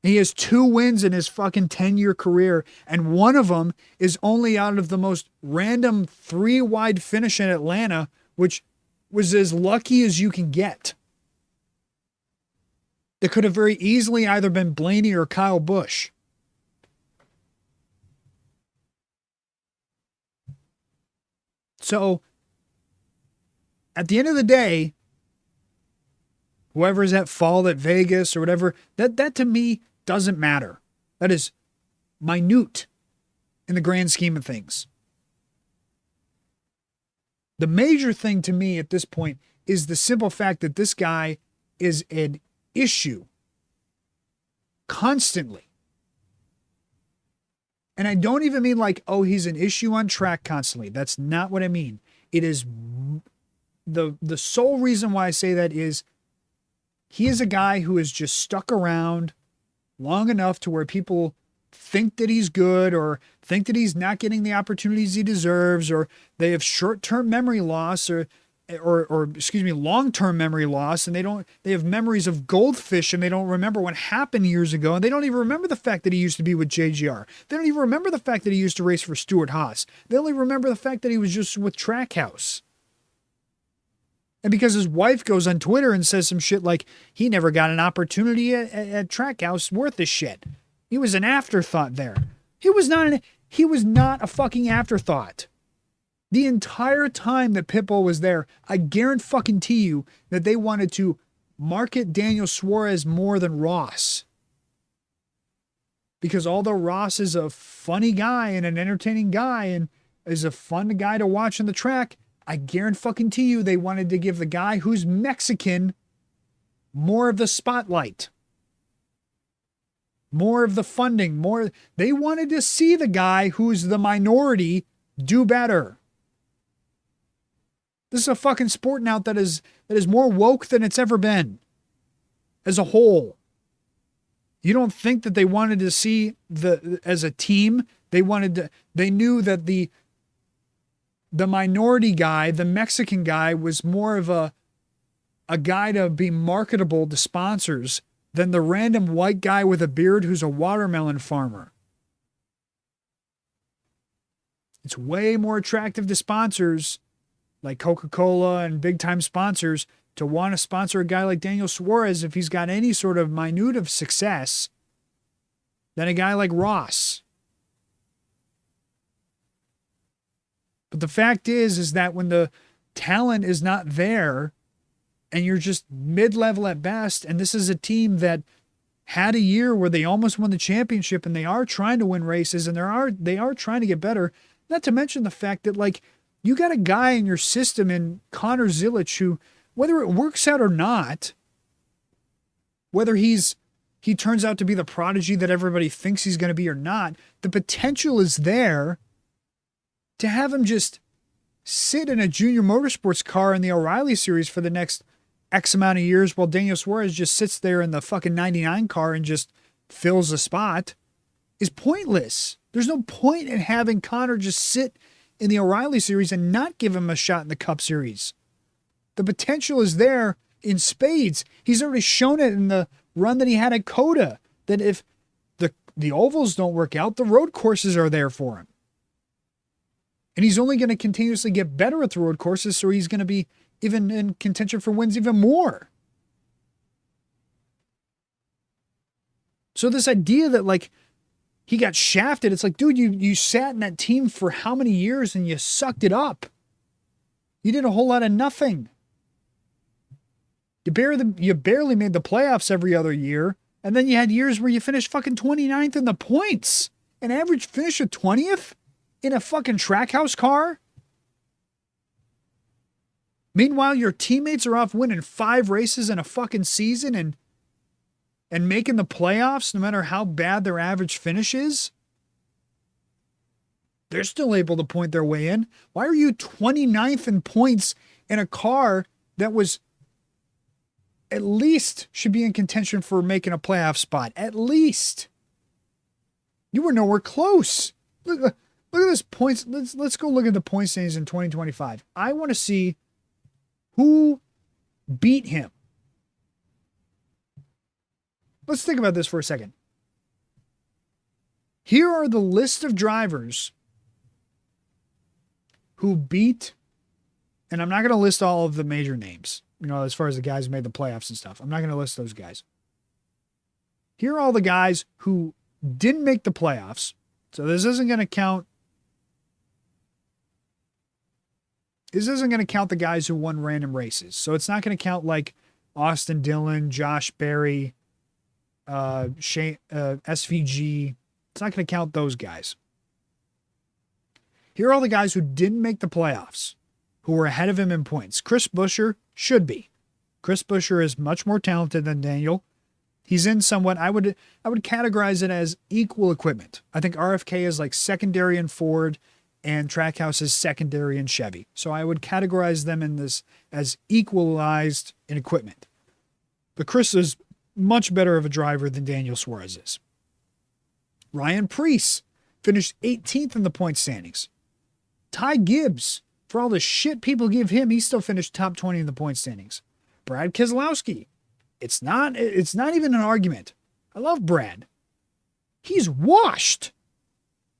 He has 2 wins in his fucking 10-year career, and one of them is only out of the most random 3-wide finish in Atlanta, which was as lucky as you can get. That could have very easily either been Blaney or Kyle Busch. So, at the end of the day, whoever's at fault at Vegas or whatever, that to me doesn't matter. That is minute in the grand scheme of things. The major thing to me at this point is the simple fact that this guy is an issue constantly. And I don't even mean like, oh, he's an issue on track constantly. That's not what I mean. It is the sole reason why I say that is he is a guy who is just stuck around long enough to where people think that he's good or think that he's not getting the opportunities he deserves, or they have short-term memory loss or long-term memory loss, and they have memories of goldfish and they don't remember what happened years ago, and they don't even remember the fact that he used to be with JGR. They don't even remember the fact that he used to race for Stuart Haas. They only remember the fact that he was just with Trackhouse. And because his wife goes on Twitter and says some shit like he never got an opportunity at Trackhouse worth a shit. He was an afterthought there. He was not a fucking afterthought. The entire time that Pitbull was there, I guarantee you that they wanted to market Daniel Suarez more than Ross. Because although Ross is a funny guy and an entertaining guy and is a fun guy to watch on the track, I guarantee you they wanted to give the guy who's Mexican more of the spotlight. More of the funding, they wanted to see the guy who's the minority do better. This is a fucking sport now that is more woke than it's ever been. As a whole. You don't think that they wanted to see as a team, they knew that the minority guy, the Mexican guy, was more of a guy to be marketable to sponsors than the random white guy with a beard who's a watermelon farmer. It's way more attractive to sponsors like Coca-Cola and big-time sponsors to want to sponsor a guy like Daniel Suarez if he's got any sort of minute of success than a guy like Ross. But the fact is that when the talent is not there and you're just mid-level at best, and this is a team that had a year where they almost won the championship and they are trying to win races and they are trying to get better, not to mention the fact that, like, you got a guy in your system in Connor Zilic who, whether it works out or not, whether he turns out to be the prodigy that everybody thinks he's going to be or not, the potential is there to have him just sit in a junior motorsports car in the O'Reilly series for the next X amount of years while Daniel Suarez just sits there in the fucking 99 car and just fills a spot is pointless. There's no point in having Connor just sit in the O'Reilly series and not give him a shot in the Cup series. The potential is there in spades. He's already shown it in the run that he had at Coda, that if the ovals don't work out, the road courses are there for him. And he's only going to continuously get better at the road courses, so he's going to be even in contention for wins even more. So this idea that, like, he got shafted, it's like, dude, you sat in that team for how many years and you sucked it up? You did a whole lot of nothing. You barely made the playoffs every other year, and then you had years where you finished fucking 29th in the points. An average finish of 20th in a fucking Trackhouse car? Meanwhile, your teammates are off winning 5 races in a fucking season and making the playoffs no matter how bad their average finish is. They're still able to point their way in. Why are you 29th in points in a car that was at least should be in contention for making a playoff spot? At least. You were nowhere close. Look at this points. Let's go look at the point standings in 2025. I want to see who beat him. Let's think about this for a second. Here are the list of drivers who beat, and I'm not going to list all of the major names, as far as the guys who made the playoffs and stuff. I'm not going to list those guys. Here are all the guys who didn't make the playoffs. So this isn't going to count. This isn't going to count the guys who won random races. So it's not going to count like Austin Dillon, Josh Berry, SVG. It's not going to count those guys. Here are all the guys who didn't make the playoffs, who were ahead of him in points. Chris Buescher should be. Chris Buescher is much more talented than Daniel. He's in somewhat, I would categorize it as equal equipment. I think RFK is like secondary in Ford and Trackhouse is secondary in Chevy. So I would categorize them in this as equalized in equipment. But Chris is much better of a driver than Daniel Suarez is. Ryan Preece finished 18th in the point standings. Ty Gibbs, for all the shit people give him, he still finished top 20 in the point standings. Brad Keselowski, it's not even an argument. I love Brad. He's washed.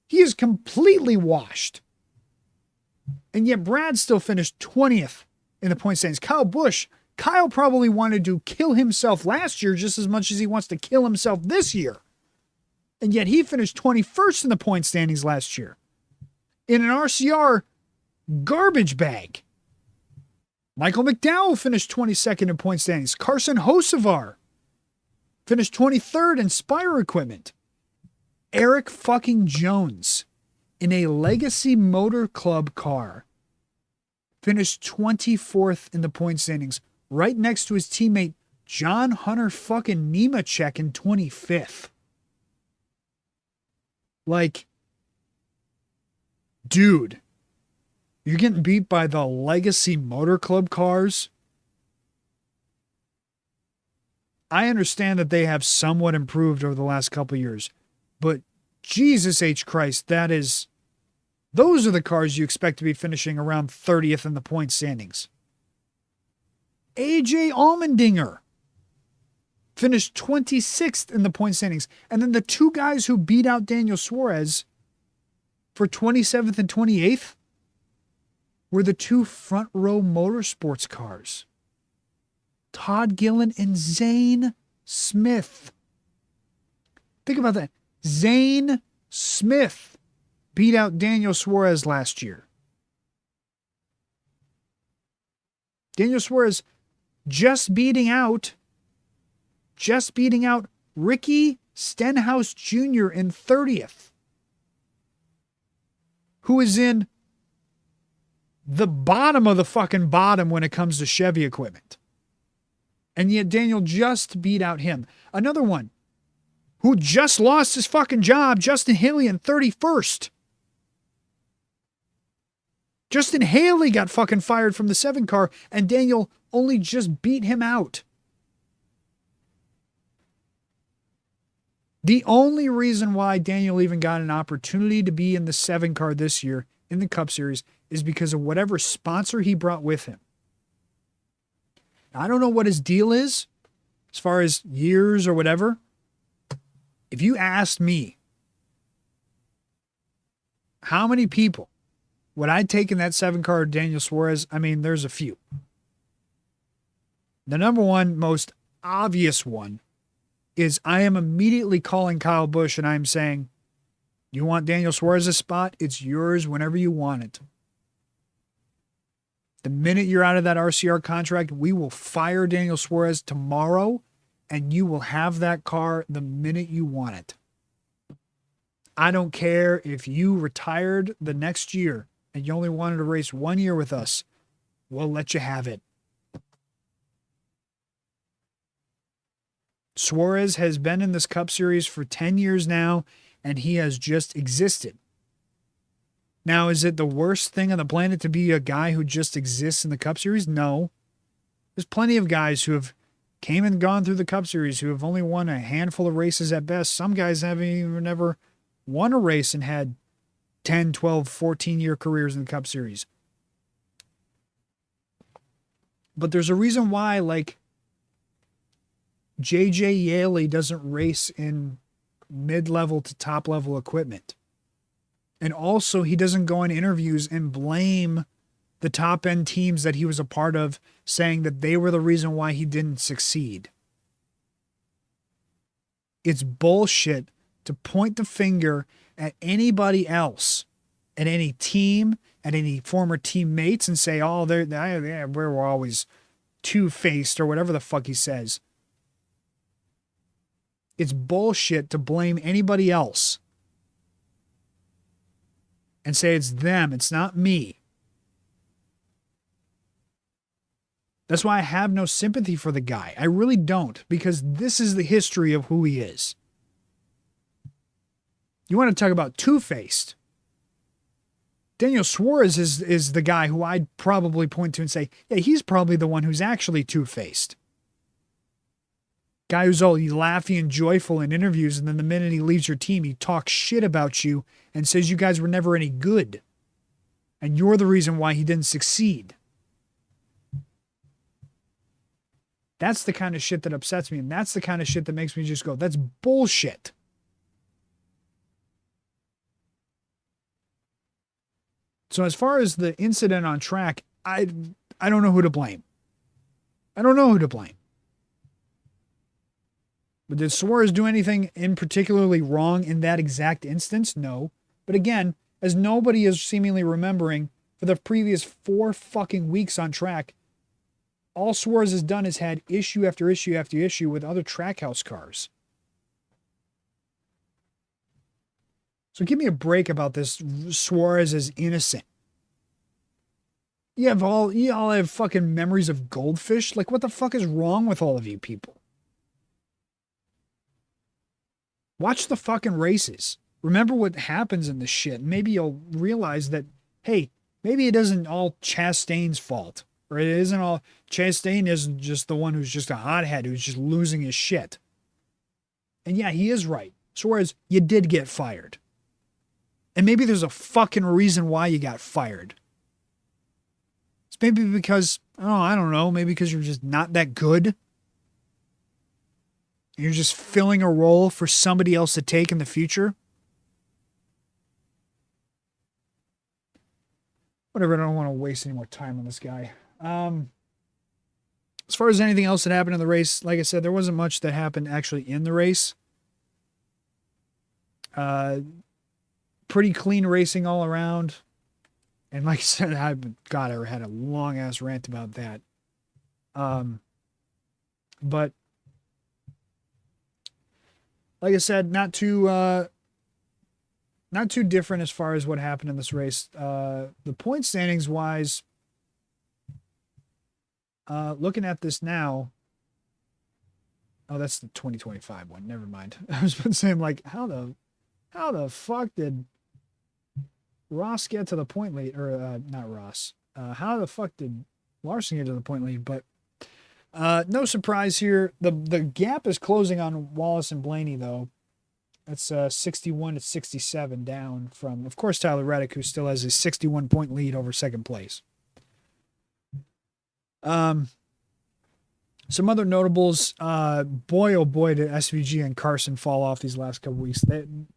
He is completely washed. And yet Brad still finished 20th in the point standings. Kyle probably wanted to kill himself last year just as much as he wants to kill himself this year. And yet he finished 21st in the point standings last year. In an RCR garbage bag. Michael McDowell finished 22nd in point standings. Carson Hocevar finished 23rd in Spire equipment. Eric fucking Jones in a Legacy Motor Club car finished 24th in the point standings, right next to his teammate John Hunter fucking Nemechek in 25th. Like, dude, you're getting beat by the Legacy Motor Club cars. I understand that they have somewhat improved over the last couple of years, but Jesus H. Christ, those are the cars you expect to be finishing around 30th in the point standings. AJ Allmendinger finished 26th in the point standings. And then the two guys who beat out Daniel Suarez for 27th and 28th were the two front row motorsports cars. Todd Gillen and Zane Smith. Think about that. Zane Smith beat out Daniel Suarez last year. Daniel Suarez just beating out Ricky Stenhouse Jr. in 30th, who is in the bottom of the fucking bottom when it comes to Chevy equipment. And yet Daniel just beat out him. Another one who just lost his fucking job, Justin Haley in 31st. Justin Haley got fucking fired from the 7 car, and Daniel only just beat him out. The only reason why Daniel even got an opportunity to be in the 7 car this year in the Cup Series is because of whatever sponsor he brought with him. Now, I don't know what his deal is as far as years or whatever. If you asked me how many people would I take in that 7 car Daniel Suarez, I mean, there's a few. The number one most obvious one is I am immediately calling Kyle Busch and I'm saying, you want Daniel Suarez's spot? It's yours whenever you want it. The minute you're out of that RCR contract, we will fire Daniel Suarez tomorrow and you will have that car the minute you want it. I don't care if you retired the next year and you only wanted to race 1 year with us. We'll let you have it. Suarez has been in this Cup Series for 10 years now, and he has just existed. Now, is it the worst thing on the planet to be a guy who just exists in the Cup Series? No. There's plenty of guys who have came and gone through the Cup Series who have only won a handful of races at best. Some guys haven't even never won a race and had 10, 12, 14-year careers in the Cup Series. But there's a reason why, like, J.J. Yaley doesn't race in mid-level to top-level equipment. And also, he doesn't go in interviews and blame the top-end teams that he was a part of, saying that they were the reason why he didn't succeed. It's bullshit to point the finger at anybody else, at any team, at any former teammates, and say, oh, we're always two-faced, or whatever the fuck he says. It's bullshit to blame anybody else and say it's them, it's not me. That's why I have no sympathy for the guy. I really don't, because this is the history of who he is. You want to talk about two-faced? Daniel Suarez is the guy who I'd probably point to and say, yeah, he's probably the one who's actually two-faced. Guy who's all laughy and joyful in interviews, and then the minute he leaves your team, he talks shit about you and says you guys were never any good. And you're the reason why he didn't succeed. That's the kind of shit that upsets me, and that's the kind of shit that makes me just go, that's bullshit. So as far as the incident on track, I don't know who to blame. I don't know who to blame. But did Suarez do anything in particularly wrong in that exact instance? No. But again, as nobody is seemingly remembering, for the previous 4 fucking weeks on track, all Suarez has done is had issue after issue after issue with other Trackhouse cars. So give me a break about this Suarez is innocent. You all have fucking memories of goldfish? Like, what the fuck is wrong with all of you people? Watch the fucking races. Remember what happens in this shit. Maybe you'll realize that, hey, maybe it isn't all Chastain's fault. Or it isn't all, Chastain isn't just the one who's just a hothead who's just losing his shit. And yeah, he is right. Suarez, you did get fired. And maybe there's a fucking reason why you got fired. It's maybe because, I don't know, maybe because you're just not that good. You're just filling a role for somebody else to take in the future. Whatever, I don't want to waste any more time on this guy. As far as anything else that happened in the race, like I said, there wasn't much that happened actually in the race. Pretty clean racing all around. And like I said, I had a long ass rant about that. But like I said, not too different as far as what happened in this race. The point standings wise, looking at this now. Oh, that's the 2025 one. Never mind. I was about to say, I'm like, how the fuck did Ross get to the point lead? Or not Ross. How the fuck did Larson get to the point lead? But no surprise here. The gap is closing on Wallace and Blaney, though. That's 61 to 67 down from, of course, Tyler Reddick, who still has a 61-point lead over second place. Some other notables, boy, oh boy, did SVG and Carson fall off these last couple weeks.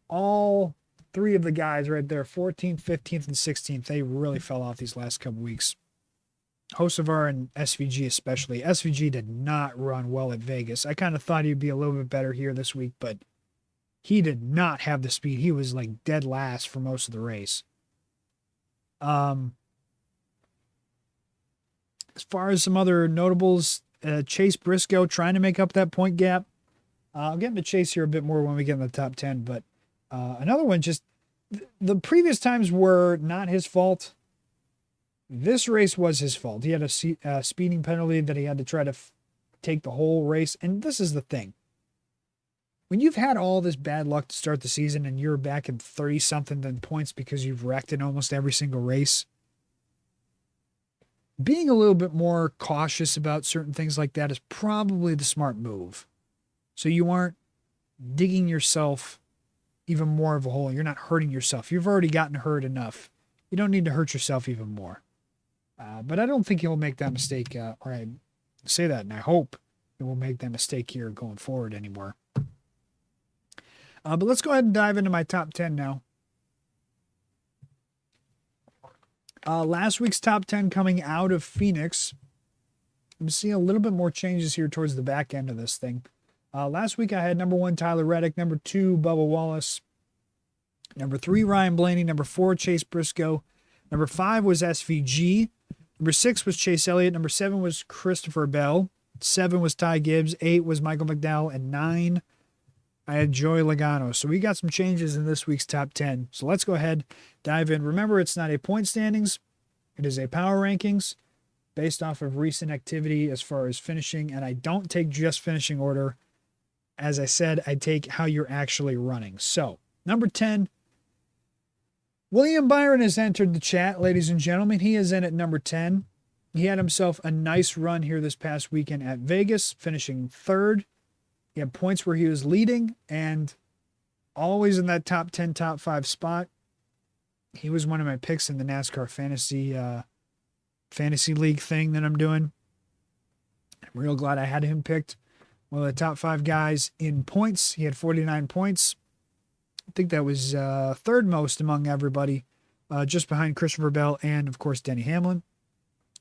All three of the guys right there, 14th, 15th, and 16th, they really fell off these last couple weeks. Hocevar and SVG especially. SVG did not run well at Vegas. I kind of thought he'd be a little bit better here this week, but he did not have the speed. He was like dead last for most of the race. As far as some other notables, Chase Briscoe trying to make up that point gap. I'll get into Chase here a bit more when we get in the top 10, but another one, just the previous times were not his fault. This race was his fault. He had a speeding penalty that he had to try to take the whole race. And this is the thing. When you've had all this bad luck to start the season and you're back in 30-something points because you've wrecked in almost every single race, being a little bit more cautious about certain things like that is probably the smart move. So you aren't digging yourself even more of a hole. You're not hurting yourself. You've already gotten hurt enough. You don't need to hurt yourself even more. But I don't think he'll make that mistake, or I say that, and I hope he won't make that mistake here going forward anymore. But let's go ahead and dive into my top 10 now. Last week's top 10 coming out of Phoenix. I'm seeing a little bit more changes here towards the back end of this thing. Last week I had number 1, Tyler Reddick. Number 2, Bubba Wallace. Number 3, Ryan Blaney. Number 4, Chase Briscoe. Number 5 was SVG. Number 6 was Chase Elliott. Number 7 was Christopher Bell. 7 was Ty Gibbs. 8 was Michael McDowell. And 9, I had Joey Logano. So we got some changes in this week's top 10. So let's go ahead, dive in. Remember, it's not a point standings. It is a power rankings based off of recent activity as far as finishing. And I don't take just finishing order. As I said, I take how you're actually running. So, number 10, William Byron has entered the chat, ladies and gentlemen. He is in at number 10. He had himself a nice run here this past weekend at Vegas, finishing third. He had points where he was leading and always in that top 10, top 5 spot. He was one of my picks in the NASCAR fantasy league thing that I'm doing. I'm real glad I had him picked. One of the top 5 guys in points. He had 49 points. I think that was third most among everybody, just behind Christopher Bell and, of course, Denny Hamlin.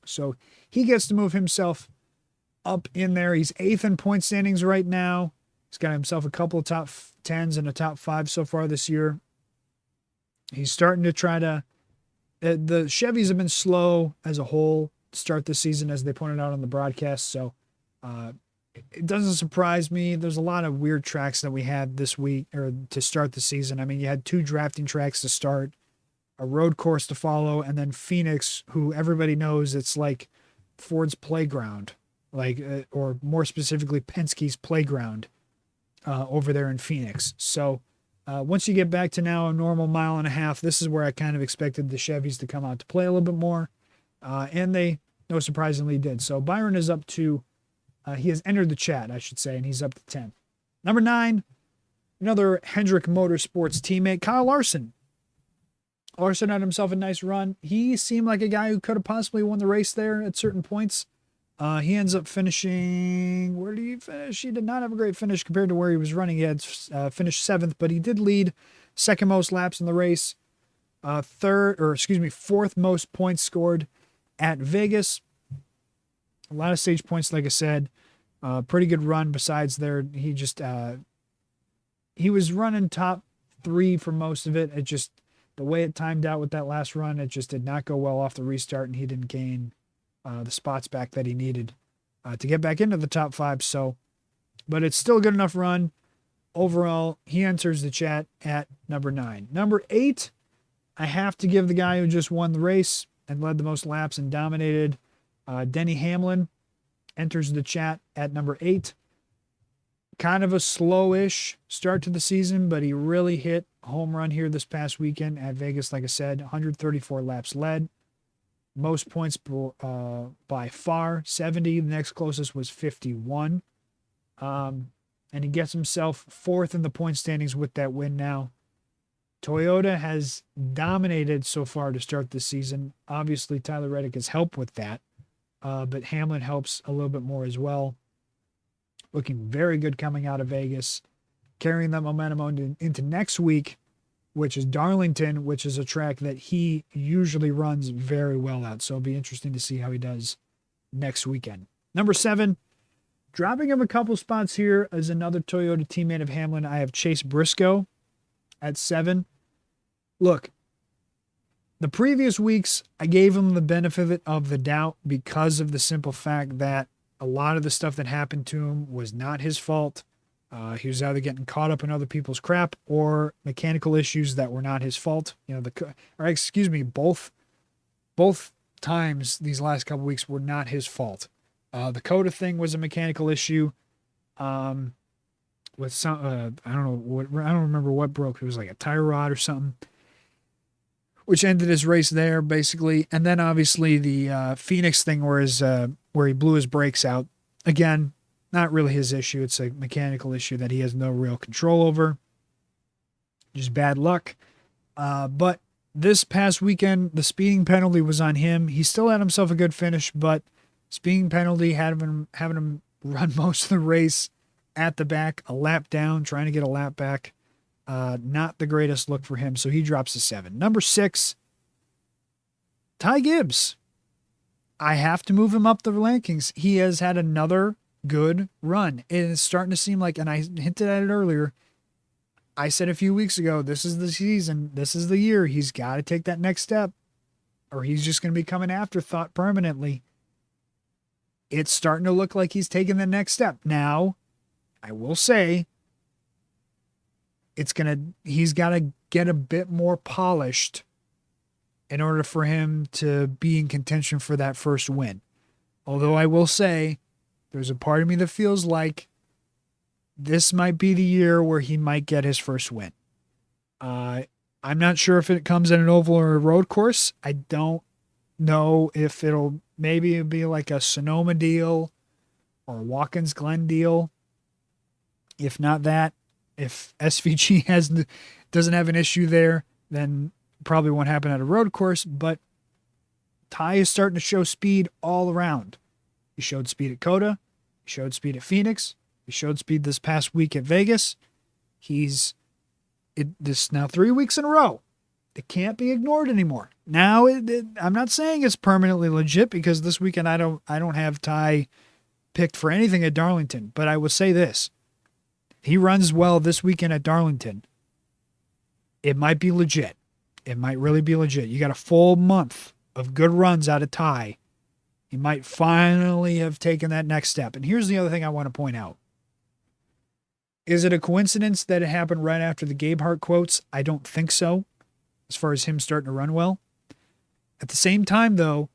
So he gets to move himself up in there. He's 8th in point standings right now. He's got himself a couple of top 10s and a top 5 so far this year. He's starting to try to... the Chevys have been slow as a whole to start the season, as they pointed out on the broadcast. So it doesn't surprise me. There's a lot of weird tracks that we had this week, or to start the season. I mean, you had 2 drafting tracks to start, a road course to follow, and then Phoenix, who everybody knows it's like Ford's playground, or more specifically Penske's playground over there in Phoenix. So once you get back to now a normal mile and a half, this is where I kind of expected the Chevys to come out to play a little bit more, and they, no surprisingly, did. So Byron is up to, he has entered the chat, I should say, and he's up to 10. Number 9, another Hendrick Motorsports teammate, Kyle Larson. Larson had himself a nice run. He seemed like a guy who could have possibly won the race there at certain points. He ends up finishing, where did he finish? He did not have a great finish compared to where he was running. He had finished 7th, but he did lead second most laps in the race. Fourth most points scored at Vegas. A lot of stage points, like I said. Pretty good run. Besides there, he was running top 3 for most of it. It just, the way it timed out with that last run, it just did not go well off the restart, and he didn't gain the spots back that he needed to get back into the top 5. So, but it's still a good enough run. Overall, he enters the chat at number 9. Number 8, I have to give the guy who just won the race and led the most laps and dominated. Denny Hamlin enters the chat at number 8. Kind of a slowish start to the season, but he really hit a home run here this past weekend at Vegas. Like I said, 134 laps led. Most points by far, 70. The next closest was 51. And he gets himself 4th in the point standings with that win now. Toyota has dominated so far to start the season. Obviously, Tyler Reddick has helped with that, but Hamlin helps a little bit more as well. Looking very good coming out of Vegas, carrying that momentum into next week, which is Darlington, which is a track that he usually runs very well at. So it'll be interesting to see how he does next weekend. Number 7, dropping him a couple spots here is another Toyota teammate of Hamlin. I have Chase Briscoe at 7. Look, the previous weeks, I gave him the benefit of the doubt because of the simple fact that a lot of the stuff that happened to him was not his fault. He was either getting caught up in other people's crap or mechanical issues that were not his fault. You know, both times these last couple weeks were not his fault. The Coda thing was a mechanical issue. With some, I don't remember what broke. It was like a tire rod or something, which ended his race there basically. And then obviously the Phoenix thing where he blew his brakes out. Again, not really his issue. It's a mechanical issue that he has no real control over. Just bad luck. But this past weekend, the speeding penalty was on him. He still had himself a good finish, but speeding penalty having him run most of the race at the back, a lap down, trying to get a lap back. Not the greatest look for him, so he drops to 7. Number 6, Ty Gibbs. I have to move him up the rankings. He has had another good run. It is starting to seem like, and I hinted at it earlier, I said a few weeks ago, this is the season, this is the year. He's got to take that next step, or he's just going to become an afterthought permanently. It's starting to look like he's taking the next step. Now, I will say, he's got to get a bit more polished in order for him to be in contention for that first win. Although I will say, there's a part of me that feels like this might be the year where he might get his first win. I'm not sure if it comes at an oval or a road course. I don't know if maybe it'll be like a Sonoma deal or a Watkins Glen deal. If not that, if SVG doesn't have an issue there, then probably won't happen at a road course. But Ty is starting to show speed all around. He showed speed at Coda. He showed speed at Phoenix. He showed speed this past week at Vegas. This now 3 weeks in a row. It can't be ignored anymore. Now, I'm not saying it's permanently legit because this weekend I don't have Ty picked for anything at Darlington. But I will say this. He runs well this weekend at Darlington. It might be legit. It might really be legit. You got a full month of good runs out of Ty. He might finally have taken that next step. And here's the other thing I want to point out. Is it a coincidence that it happened right after the Gabehart quotes? I don't think so, as far as him starting to run well. At the same time, though,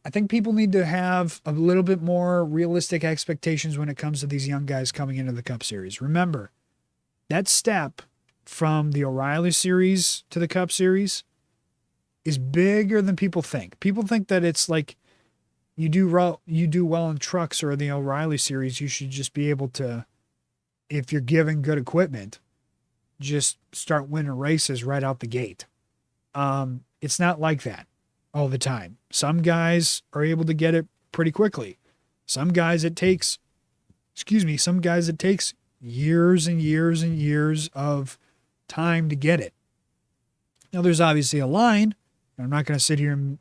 I think people need to have a little bit more realistic expectations when it comes to these young guys coming into the Cup Series. Remember, that step from the O'Reilly Series to the Cup Series is bigger than people think. People think that it's like you do well in trucks or the O'Reilly Series, you should just be able to, if you're given good equipment, just start winning races right out the gate. It's not like that all the time. Some guys are able to get it pretty quickly. Some guys it takes years and years and years of time to get it. Now there's obviously a line. I'm not going to sit here and,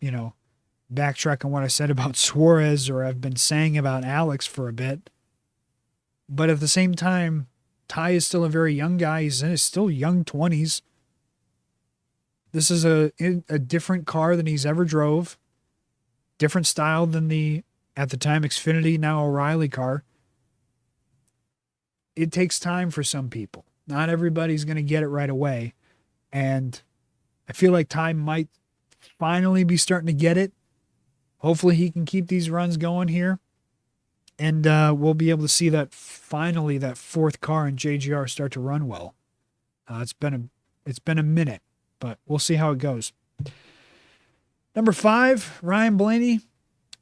backtrack on what I said about Suarez, or I've been saying about Alex for a bit. But at the same time, Ty is still a very young guy. He's in his still young 20s. This is a different car than he's ever drove. Different style than the, at the time, Xfinity, now O'Reilly car. It takes time for some people. Not everybody's going to get it right away. And I feel like Ty might finally be starting to get it. Hopefully he can keep these runs going here. And we'll be able to see that finally that fourth car in JGR start to run well. It's been a minute, but we'll see how it goes. Number 5, Ryan Blaney.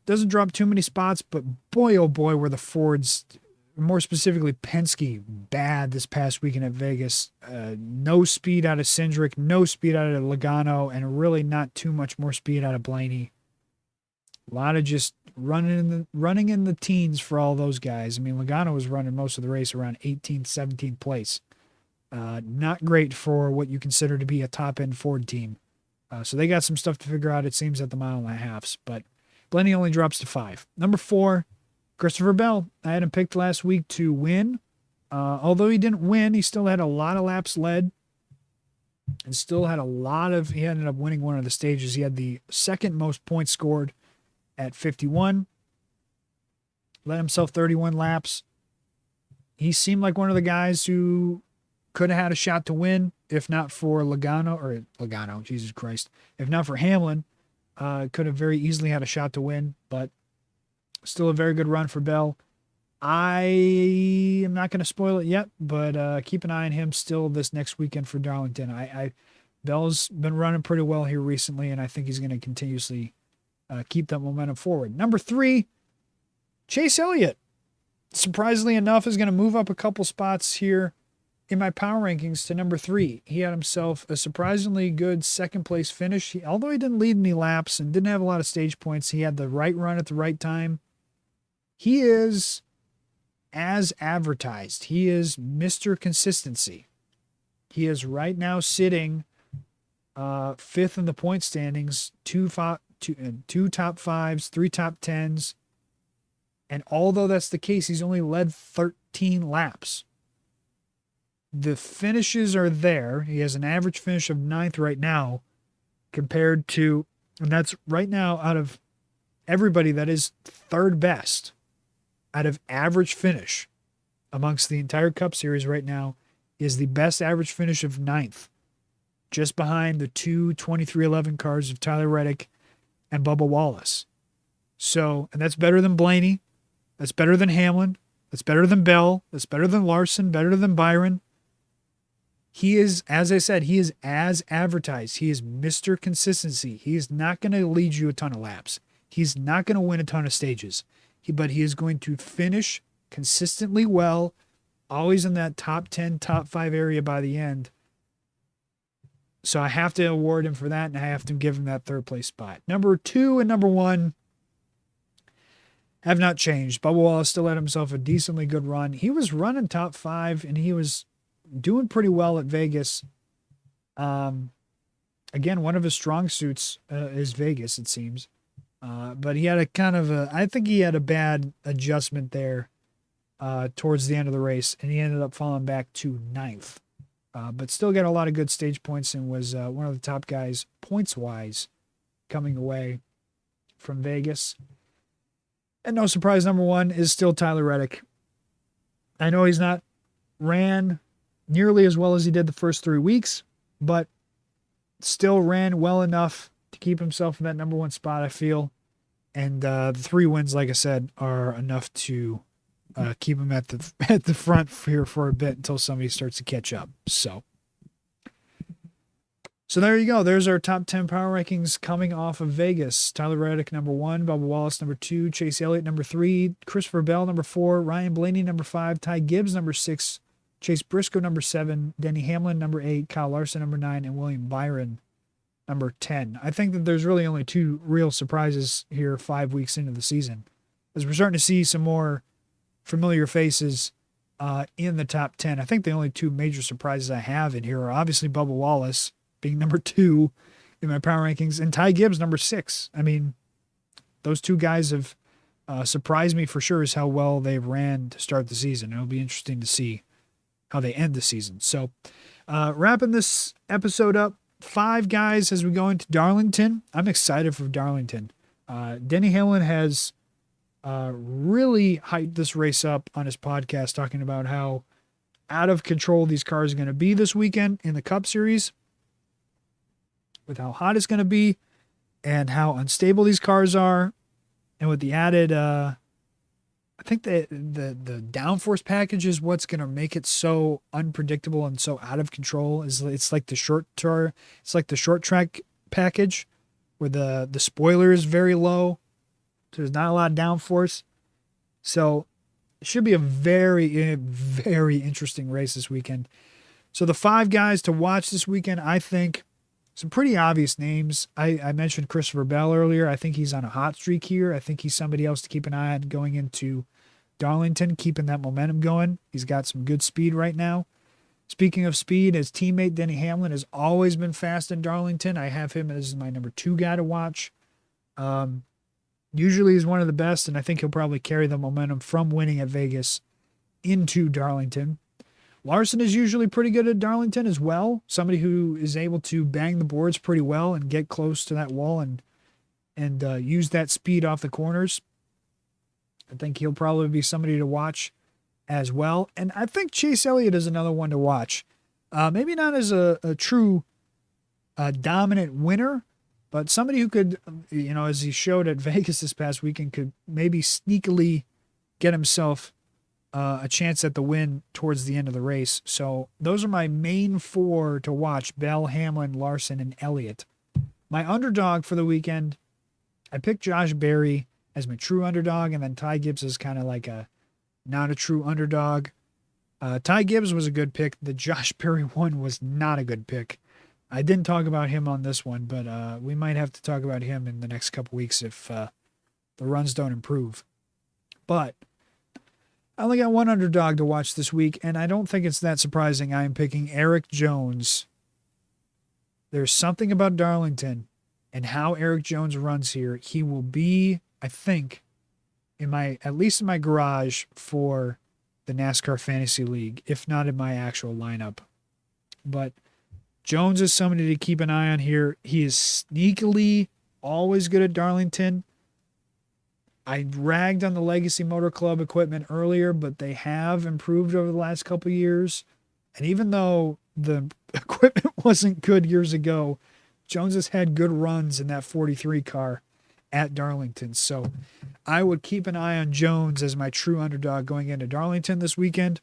Doesn't drop too many spots, but boy, oh boy, were the Fords, more specifically Penske, bad this past weekend at Vegas. No speed out of Cindric, no speed out of Logano, and really not too much more speed out of Blaney. A lot of just running in the teens for all those guys. I mean, Logano was running most of the race around 18th, 17th place. Not great for what you consider to be a top-end Ford team. So they got some stuff to figure out, it seems, at the mile and a halfs. But Blaney only drops to 5. Number 4, Christopher Bell. I had him picked last week to win. Although he didn't win, he still had a lot of laps led. And still had he ended up winning one of the stages. He had the second most points scored at 51. Led himself 31 laps. He seemed like one of the guys who could have had a shot to win, if not for Logano, Jesus Christ. If not for Hamlin, could have very easily had a shot to win, but still a very good run for Bell. I am not going to spoil it yet, but keep an eye on him still this next weekend for Darlington. Bell's been running pretty well here recently, and I think he's going to continuously keep that momentum forward. Number 3, Chase Elliott. Surprisingly enough, is going to move up a couple spots here in my power rankings to number 3. He had himself a surprisingly good second place finish. Although he didn't lead any laps and didn't have a lot of stage points, he had the right run at the right time. He is as advertised. He is Mr. Consistency. He is right now sitting 5th in the point standings, two top 5s, 3 top 10s. And although that's the case, he's only led 13 laps. The finishes are there. He has an average finish of 9th right now compared to, and that's right now out of everybody, that is 3rd best out of average finish amongst the entire Cup Series right now, is the best average finish of 9th, just behind the 2 2311 cars of Tyler Reddick and Bubba Wallace. So, and that's better than Blaney. That's better than Hamlin. That's better than Bell. That's better than Larson, better than Byron. He is, as I said, he is as advertised. He is Mr. Consistency. He is not going to lead you a ton of laps. He's not going to win a ton of stages. But he is going to finish consistently well, always in that top 10, top 5 area by the end. So I have to award him for that, and I have to give him that 3rd place spot. Number 2 and number 1 have not changed. Bubba Wallace still had himself a decently good run. He was running top 5, and he was doing pretty well at Vegas. Again, one of his strong suits is Vegas, it seems. But he had I think he had a bad adjustment there towards the end of the race, and he ended up falling back to 9th. But still got a lot of good stage points and was one of the top guys points-wise coming away from Vegas. And no surprise, number 1 is still Tyler Reddick. I know he's not ran nearly as well as he did the first 3 weeks, but still ran well enough to keep himself in that number 1 spot, I feel. And the 3 wins, like I said, are enough to keep him at the front here for a bit until somebody starts to catch up. So there you go. There's our top 10 power rankings coming off of Vegas. Tyler Reddick, number 1. Bubba Wallace, number 2. Chase Elliott, number 3. Christopher Bell, number 4. Ryan Blaney, number 5. Ty Gibbs, number 6. Chase Briscoe, number 7. Denny Hamlin, number 8. Kyle Larson, number 9. And William Byron, number 10. I think that there's really only 2 real surprises here 5 weeks into the season, as we're starting to see some more familiar faces in the top 10. I think the only 2 major surprises I have in here are obviously Bubba Wallace being number 2 in my power rankings, and Ty Gibbs, number 6. I mean, those two guys have surprised me for sure is how well they ran to start the season. It'll be interesting to see how they end the season. So wrapping this episode up, 5 guys as we go into Darlington. I'm excited for Darlington. Denny Hamlin has really hyped this race up on his podcast, talking about how out of control these cars are going to be this weekend in the Cup Series, with how hot it's going to be and how unstable these cars are. And with the added, I think the downforce package is what's going to make it so unpredictable and so out of control. It's like the short track package where the spoiler is very low. So there's not a lot of downforce. So it should be a very, very interesting race this weekend. So the 5 guys to watch this weekend, I think some pretty obvious names. I mentioned Christopher Bell earlier. I think he's on a hot streak here. I think he's somebody else to keep an eye on going into Darlington, keeping that momentum going. He's got some good speed right now. Speaking of speed, his teammate Denny Hamlin has always been fast in Darlington. I have him as my number 2 guy to watch. Usually he's one of the best, and I think he'll probably carry the momentum from winning at Vegas into Darlington. Larson is usually pretty good at Darlington as well. Somebody who is able to bang the boards pretty well and get close to that wall and use that speed off the corners. I think he'll probably be somebody to watch as well. And I think Chase Elliott is another one to watch. Maybe not as a true dominant winner, but somebody who could, as he showed at Vegas this past weekend, could maybe sneakily get himself a chance at the win towards the end of the race. So those are my main 4 to watch: Bell, Hamlin, Larson, and Elliott. My underdog for the weekend, I picked Josh Berry as my true underdog, and then Ty Gibbs is kind of like a not a true underdog. Ty Gibbs was a good pick. The Josh Berry one was not a good pick. I didn't talk about him on this one, but we might have to talk about him in the next couple weeks if the runs don't improve. But I only got one underdog to watch this week, and I don't think it's that surprising. I am picking Eric Jones. There's something about Darlington and how Eric Jones runs here. He will be, I think, at least in my garage for the NASCAR Fantasy League, if not in my actual lineup. But Jones is somebody to keep an eye on here. He is sneakily always good at Darlington. I ragged on the Legacy Motor Club equipment earlier, but they have improved over the last couple of years. And even though the equipment wasn't good years ago, Jones has had good runs in that 43 car at Darlington. So I would keep an eye on Jones as my true underdog going into Darlington this weekend.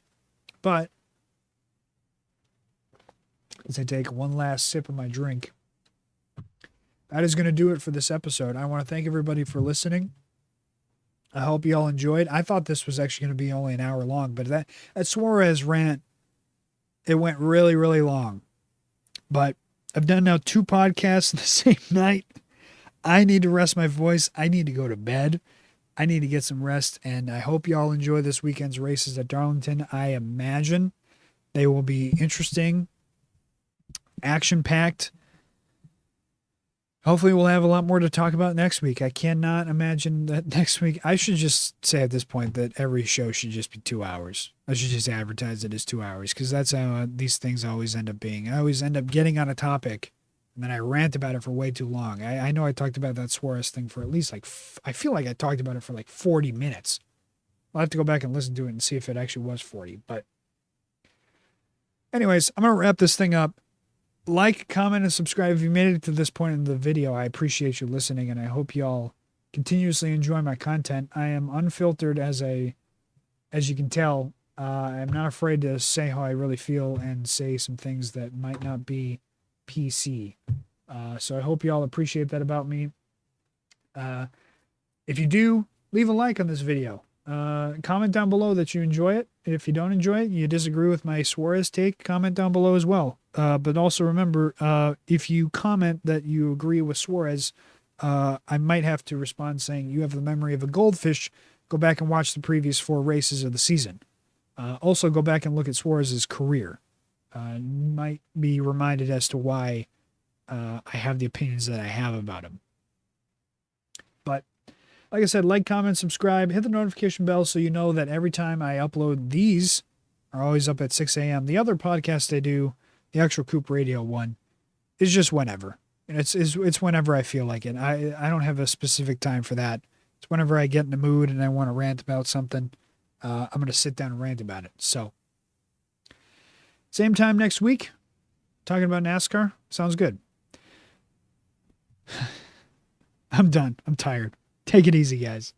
But as I take one last sip of my drink, that is going to do it for this episode. I want to thank everybody for listening. I hope you all enjoyed. I thought this was actually going to be only an hour long, but that Suarez rant, it went really, really long. But I've done now 2 podcasts the same night. I need to rest my voice. I need to go to bed. I need to get some rest, and I hope you all enjoy this weekend's races at Darlington. I imagine they will be interesting, action-packed. Hopefully we'll have a lot more to talk about next week. I cannot imagine that next week. I should just say at this point that every show should just be 2 hours. I should just advertise it as 2 hours, because that's how these things always end up being. I always end up getting on a topic, and then I rant about it for way too long. I know I talked about that Suarez thing for at least I feel like I talked about it for 40 minutes. I'll have to go back and listen to it and see if it actually was 40. But anyways, I'm going to wrap this thing up. Like, comment, and subscribe if you made it to this point in the video. I appreciate you listening, and I hope you all continuously enjoy my content. I am unfiltered as you can tell. I'm not afraid to say how I really feel and say some things that might not be PC. So I hope you all appreciate that about me. If you do, leave a like on this video. Comment down below that you enjoy it. If you don't enjoy it, you disagree with my Suarez take, comment down below as well. But also remember, if you comment that you agree with Suarez, I might have to respond saying you have the memory of a goldfish. Go back and watch the previous 4 races of the season. Also, go back and look at Suarez's career. You might be reminded as to why I have the opinions that I have about him. But Like I said, like, comment, subscribe, hit the notification bell so you know that every time I upload these are always up at 6 a.m. The other podcast I do, the actual Coop Radio one, is just whenever. And it's whenever I feel like it. I don't have a specific time for that. It's whenever I get in the mood and I want to rant about something. I'm going to sit down and rant about it. So, same time next week, talking about NASCAR. Sounds good. I'm done. I'm tired. Take it easy, guys.